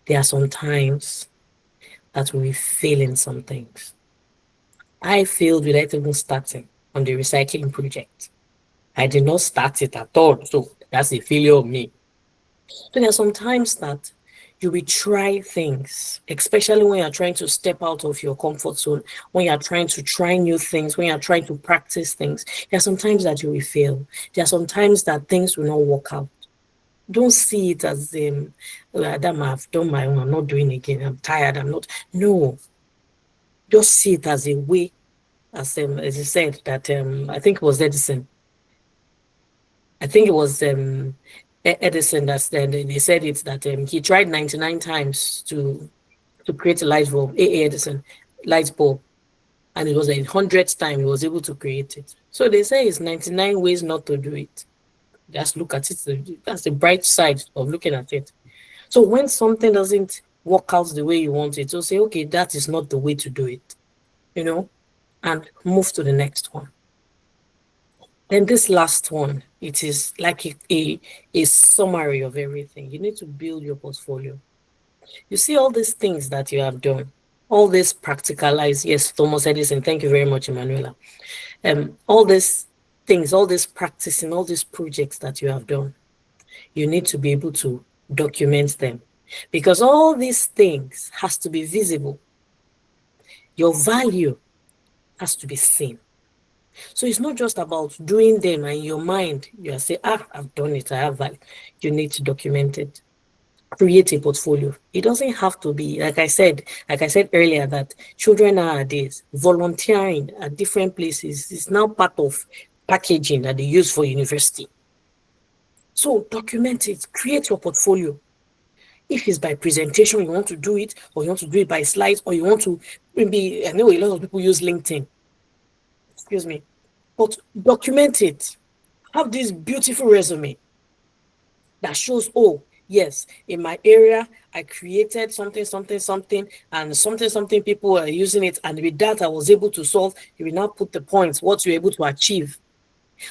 There are some times that we fail in some things. I failed without even starting on the recycling project. I did not start it at all, so that's a failure of me. So there are some times that you will try things, especially when you're trying to step out of your comfort zone, when you're trying to try new things, when you're trying to practice things. There are some times that you will fail. There are some times that things will not work out. Don't see it as Adam, I've done my own, I'm not doing it again, I'm tired, I'm not. No. Just see it as a way, as you said, that I think it was Edison. I think it was Edison that they said it, that he tried 99 times to create a light bulb, A.A. Edison, light bulb, and it was the 100th time he was able to create it. So they say it's 99 ways not to do it. Just look at it. That's the bright side of looking at it. So when something doesn't work out the way you want it, you'll say, okay, that is not the way to do it, you know, and move to the next one. Then this last one, it is like a summary of everything. You need to build your portfolio. You see all these things that you have done, all this practicalize. Yes, Thomas Edison, thank you very much, Emanuela. All these things, all this practicing, all these projects that you have done, you need to be able to document them, because all these things has to be visible. Your value has to be seen. So it's not just about doing them and in your mind, you are saying, I've done it, I have value. You need to document it. Create a portfolio. It doesn't have to be, like I said earlier, that children nowadays volunteering at different places is now part of packaging that they use for university. So document it, create your portfolio. If it's by presentation, you want to do it, or you want to do it by slides, or you want to maybe, I know a lot of people use LinkedIn. Excuse me. But document it. Have this beautiful resume that shows, oh, yes, in my area, I created something, and something people are using it, and with that, I was able to solve. You will now put the points, what you're able to achieve.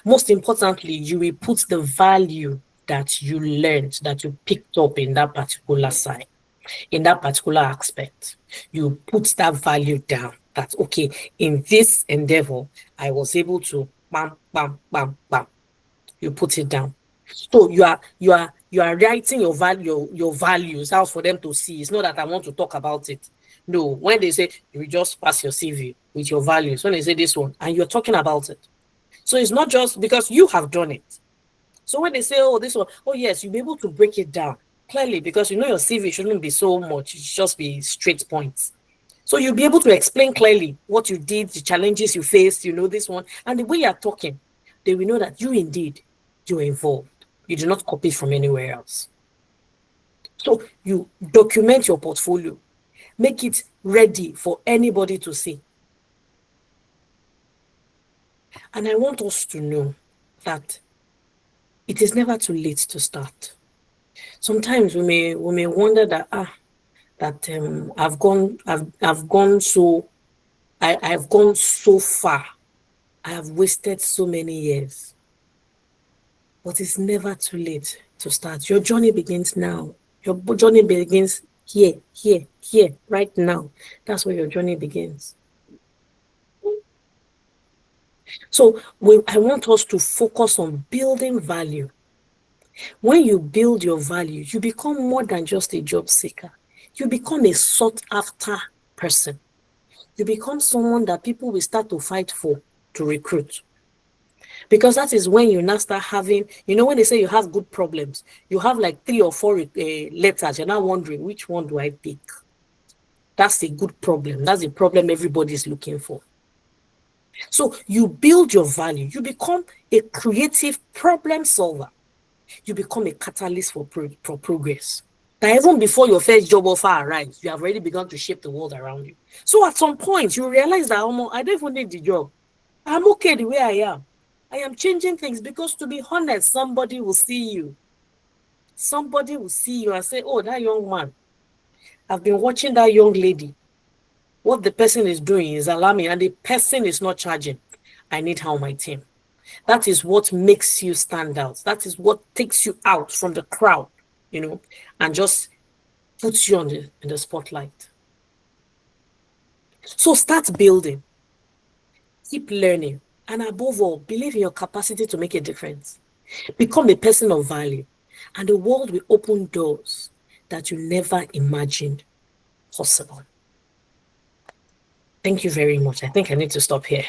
Most importantly, you will put the value that you learned, that you picked up in that particular side, in that particular aspect. You put that value down that, okay, in this endeavor, I was able to bam, bam, bam, bam. You put it down. So you are writing your values out for them to see. It's not that I want to talk about it. No, when they say you just pass your CV with your values, when they say this one, and you're talking about it. So it's not just because you have done it. So when they say, oh, this one, oh yes, you'll be able to break it down clearly because you know your CV shouldn't be so much, it should just be straight points. So you'll be able to explain clearly what you did, the challenges you faced, you know, this one, and the way you're talking, they will know that you indeed, you're involved. You do not copy from anywhere else. So you document your portfolio, make it ready for anybody to see. And I want us to know that it is never too late to start. Sometimes we may wonder that I've gone so far. I have wasted so many years. But it's never too late to start. Your journey begins now. Your journey begins here, right now. That's where your journey begins. So I want us to focus on building value. When you build your value, you become more than just a job seeker. You become a sought after person. You become someone that people will start to fight for, to recruit. Because that is when you now start having, you know, when they say you have good problems, you have like 3 or 4 letters, you're now wondering, which one do I pick? That's a good problem. That's the problem everybody's looking for. So you build your value. You become a creative problem solver. You become a catalyst for progress. That even before your first job offer arrives, you have already begun to shape the world around you. So at some point, you realize that I don't even need the job. I'm okay the way I am. I am changing things because, to be honest, somebody will see you. Somebody will see you and say, oh, that young man, I've been watching that young lady. What the person is doing is alarming, and the person is not charging. I need her on my team. That is what makes you stand out. That is what takes you out from the crowd, you know, and just puts you in the spotlight. So start building, keep learning, and above all, believe in your capacity to make a difference. Become a person of value, and the world will open doors that you never imagined possible. Thank you very much. I think I need to stop here.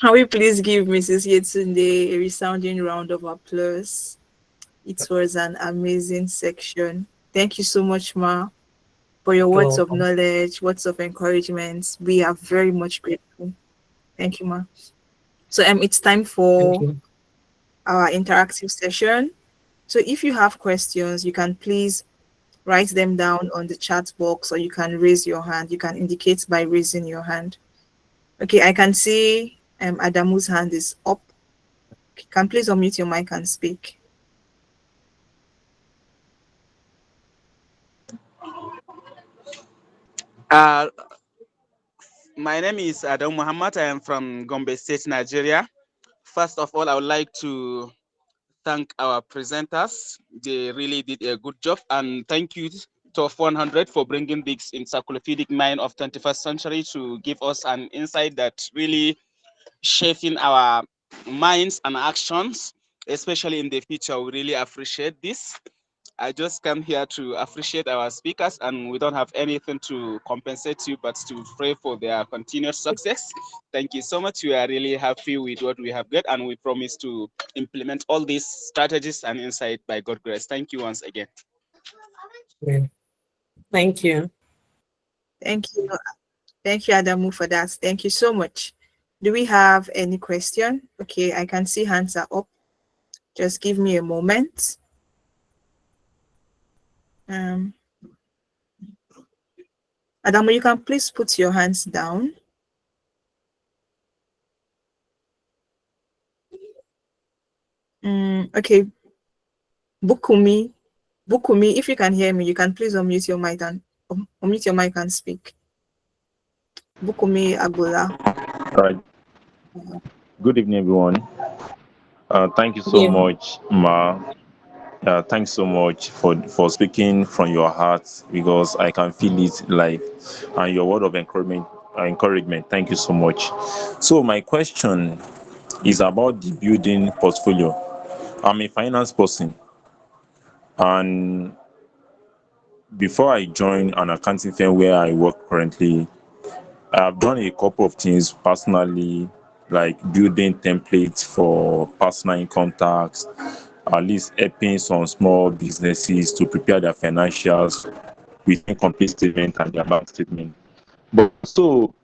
Can we please give Mrs. Yetunde a resounding round of applause? It was an amazing section. Thank you so much, Ma, for your words of knowledge, words of encouragement. We are very much grateful. Thank you, Ma. So it's time for our interactive session. So if you have questions, you can please write them down on the chat box, or you can raise your hand. You can indicate by raising your hand. Okay, I can see Adamu's hand is up. You can please unmute your mic and speak. My name is Adam Muhammad. I am from Gombe State, Nigeria. First of all, I would like to thank our presenters. They really did a good job, and thank you to 100 for bringing this encyclopedic mind of 21st century to give us an insight that really shaping our minds and actions, especially in the future. We really appreciate this. I just come here to appreciate our speakers, and we don't have anything to compensate you but to pray for their continued success. Thank you so much. We are really happy with what we have got, and we promise to implement all these strategies and insight by God's grace. Thank you once again. Thank you. Thank you. Thank you, Adamu, for that. Thank you so much. Do we have any question? Okay, I can see hands are up. Just give me a moment. Adamu, you can please put your hands down. Okay. Bukumi, if you can hear me, you can please unmute your mic and speak. Bukumi Agbola. All right. Good evening, everyone. Thank you so Yeah. much, Ma. Thanks so much for speaking from your heart, because I can feel it, like, and your word of encouragement. Encouragement. Thank you so much. So my question is about the building portfolio. I'm a finance person, and before I joined an accounting firm where I work currently, I've done a couple of things personally, like building templates for personal income tax, at least helping some small businesses to prepare their financials with incomplete statement and their bank statement. But so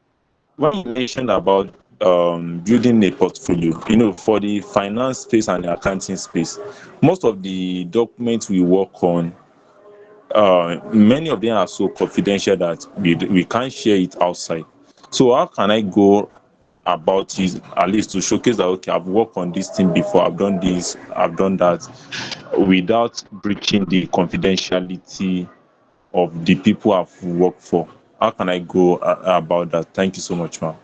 when you mentioned about building a portfolio, for the finance space and the accounting space, most of the documents we work on, many of them are so confidential that we can't share it outside. So how can I go about it, at least to showcase that, okay, I've worked on this thing before, I've done this, I've done that, without breaching the confidentiality of the people I've worked for? How can I go about that? Thank you so much, ma'am.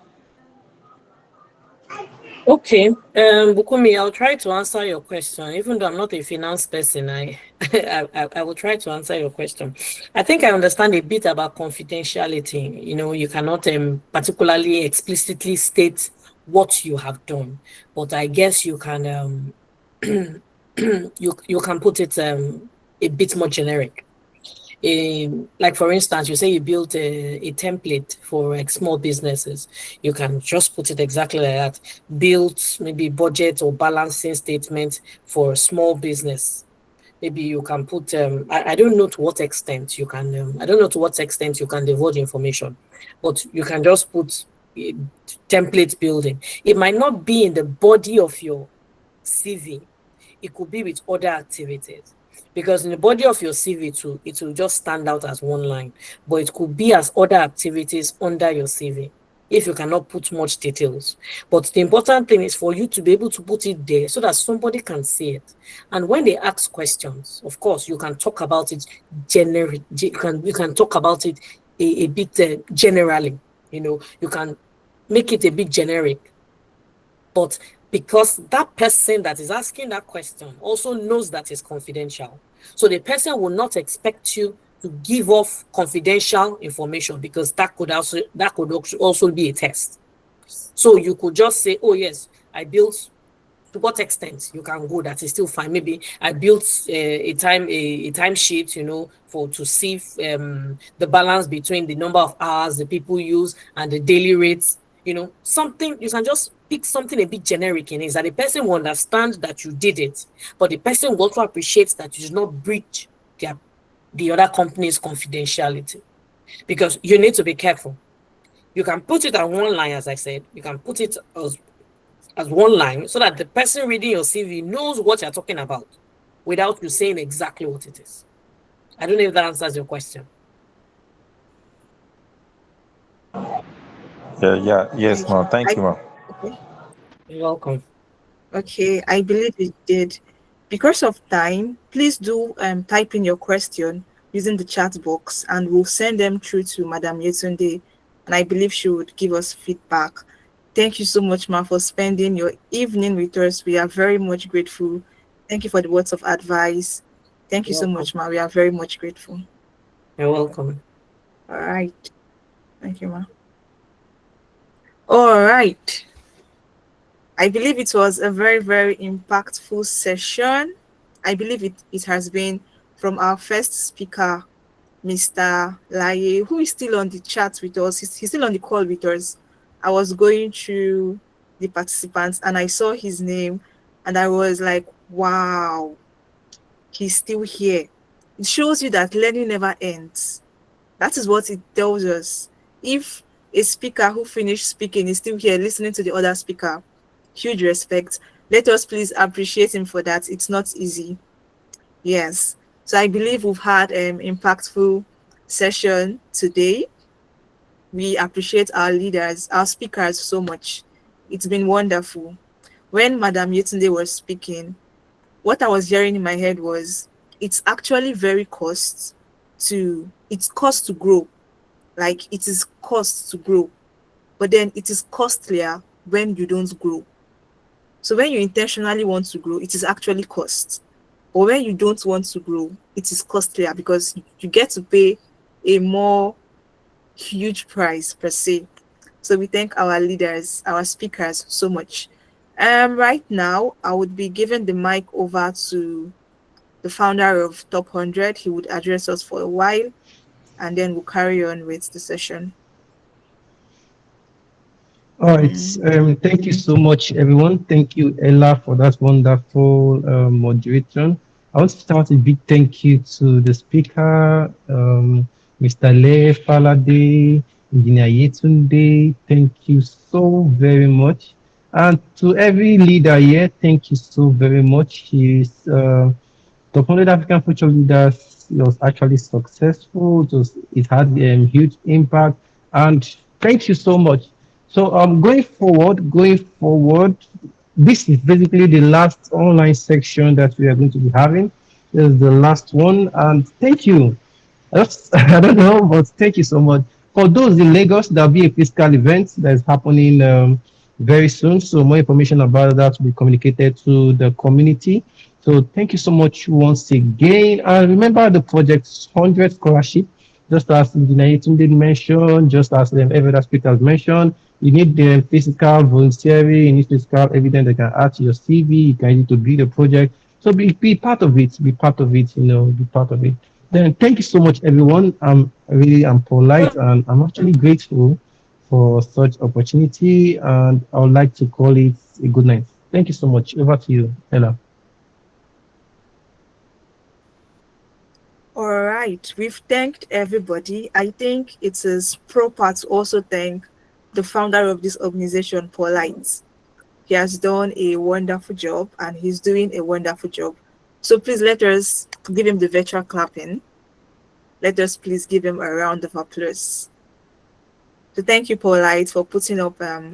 Okay, Bukumi, I'll try to answer your question. Even though I'm not a finance person, I will try to answer your question. I think I understand a bit about confidentiality. You cannot particularly explicitly state what you have done, but I guess you can you can put it a bit more generic. Like for instance, you say you built a template for like small businesses. You can just put it exactly like that. Built maybe budget or balancing statement for a small business. Maybe you can put I don't know to what extent you can I don't know to what extent you can divulge information, but you can just put template building. It might not be in the body of your CV. It could be with other activities. Because in the body of your CV too, it will just stand out as one line, but it could be as other activities under your CV if you cannot put much details. But the important thing is for you to be able to put it there so that somebody can see it. And when they ask questions, of course, you can talk about it you can talk about it a bit generally. You can make it a bit generic. But because that person that is asking that question also knows that it's confidential. So the person will not expect you to give off confidential information, because that could also be a test. So you could just say, oh yes, I built, to what extent you can go, that is still fine. Maybe I built a time sheet, to see the balance between the number of hours the people use and the daily rates. Something you can just pick something a bit generic in, is that the person will understand that you did it, but the person will also appreciate that you did not breach the other company's confidentiality, because you need to be careful. You can put it on one line, as I said. You can put it as one line so that the person reading your CV knows what you're talking about without you saying exactly what it is. I don't know if that answers your question. Yes, ma'am. Thank you, ma'am. Okay. You're welcome. Okay, I believe it did. Because of time, please do type in your question using the chat box, and we'll send them through to Madam Yetunde, and I believe she would give us feedback. Thank you so much, Ma, for spending your evening with us. We are very much grateful. Thank you for the words of advice. Thank you so much, Ma. We are very much grateful. You're welcome. All right. Thank you, Ma. All right. I believe it was a very, very impactful session. I believe it has been from our first speaker, Mr. Laye, who is still on the chat with us. He's still on the call with us. I was going through the participants and I saw his name and I was like, wow, he's still here. It shows you that learning never ends. That is what it tells us. If a speaker who finished speaking is still here listening to the other speaker, huge respect. Let us please appreciate him for that. It's not easy. Yes. So I believe we've had an impactful session today. We appreciate our leaders, our speakers so much. It's been wonderful. When Madam Yetunde was speaking, what I was hearing in my head was, it's actually very it's cost to grow. Like, it is cost to grow. but then it is costlier when you don't grow. So when you intentionally want to grow, it is actually cost. But when you don't want to grow, it is costlier because you get to pay a more huge price per se. So we thank our leaders, our speakers so much. Right now, I would be giving the mic over to the founder of Top 100. He would address us for a while, and then we'll carry on with the session. All right. Thank you so much, everyone. Thank you, Ella, for that wonderful moderation. I want to start a big thank you to the speaker, Mr. Le Faladay, Engineer Yetunde. Thank you so very much. And to every leader here, thank you so very much. The 100 African Future Leaders was actually successful. It had a huge impact. And thank you so much. So going forward, this is basically the last online section that we are going to be having. This is the last one, and thank you. I don't know, but thank you so much. For those in Lagos, there'll be a physical event that is happening very soon. So more information about that will be communicated to the community. So thank you so much once again. And remember the project 100 scholarship, just as Engineer did mention, just as every other speaker mentioned. You need the physical volunteering, you need physical evidence that can add to your CV, you can need to build a project. So be part of it, be part of it. Then thank you so much, everyone. I'm polite and I'm actually grateful for such opportunity, and I would like to call it a good night. Thank you so much. Over to you, Ella. All right, we've thanked everybody. I think it is proper to also thank the founder of this organization, Polite. He has done a wonderful job and he's doing a wonderful job. So please let us give him the virtual clapping. Let us please give him a round of applause. So thank you, Polite, for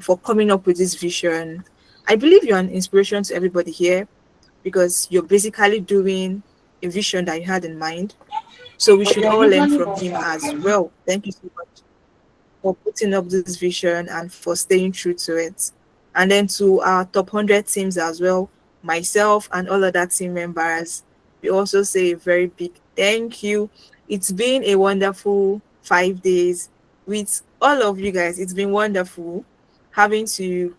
for coming up with this vision. I believe you're an inspiration to everybody here because you're basically doing a vision that you had in mind. So we should all learn from him as well. Thank you so much for putting up this vision and for staying true to it. And then to our top 100 teams as well, myself and all other team members, we also say a very big thank you. It's been a wonderful 5 days with all of you guys. It's been wonderful having to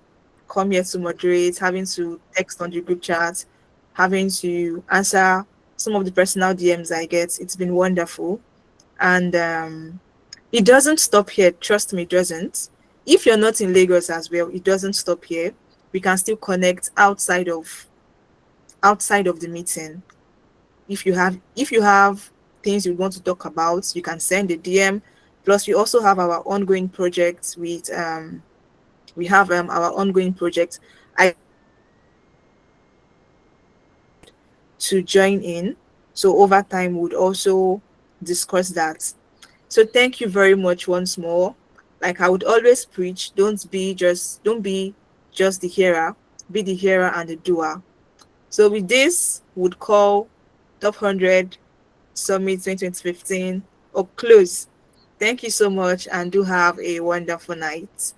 come here to moderate, having to text on the group chat, having to answer some of the personal DMs I get. It's been wonderful. And it doesn't stop here. Trust me, it doesn't. If you're not in Lagos as well, it doesn't stop here. We can still connect outside of the meeting. If you have things you want to talk about, you can send a DM. Plus, we also have our ongoing projects with we have our ongoing project to join in. So over time, we would also discuss that. So thank you very much once more. Like I would always preach, don't be just the hearer, be the hearer and the doer. So with this, would call Top 100 Summit 2015 or close. Thank you so much and do have a wonderful night.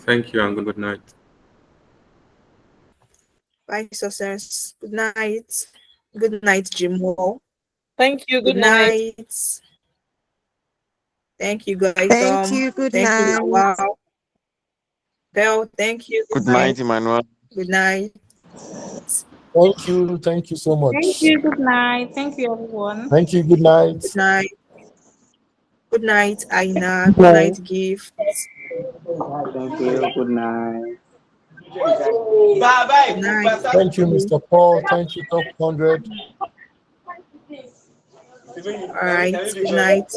Thank you and good night. Bye, success. Good night. Good night, Jimo. Thank you. Good night. Thank you, guys. Thank you. Good night. Wow. Bell, thank you. Good night, Emmanuel. Good night. Thank you. Thank you so much. Thank you. Good night. Thank you, everyone. Thank you. Good night. Good night. Good night, Aina. Good night, Gift. Thank you. Good night. Good night. Thank you, Mr. Paul. Thank you, Top 100. All right. Good night.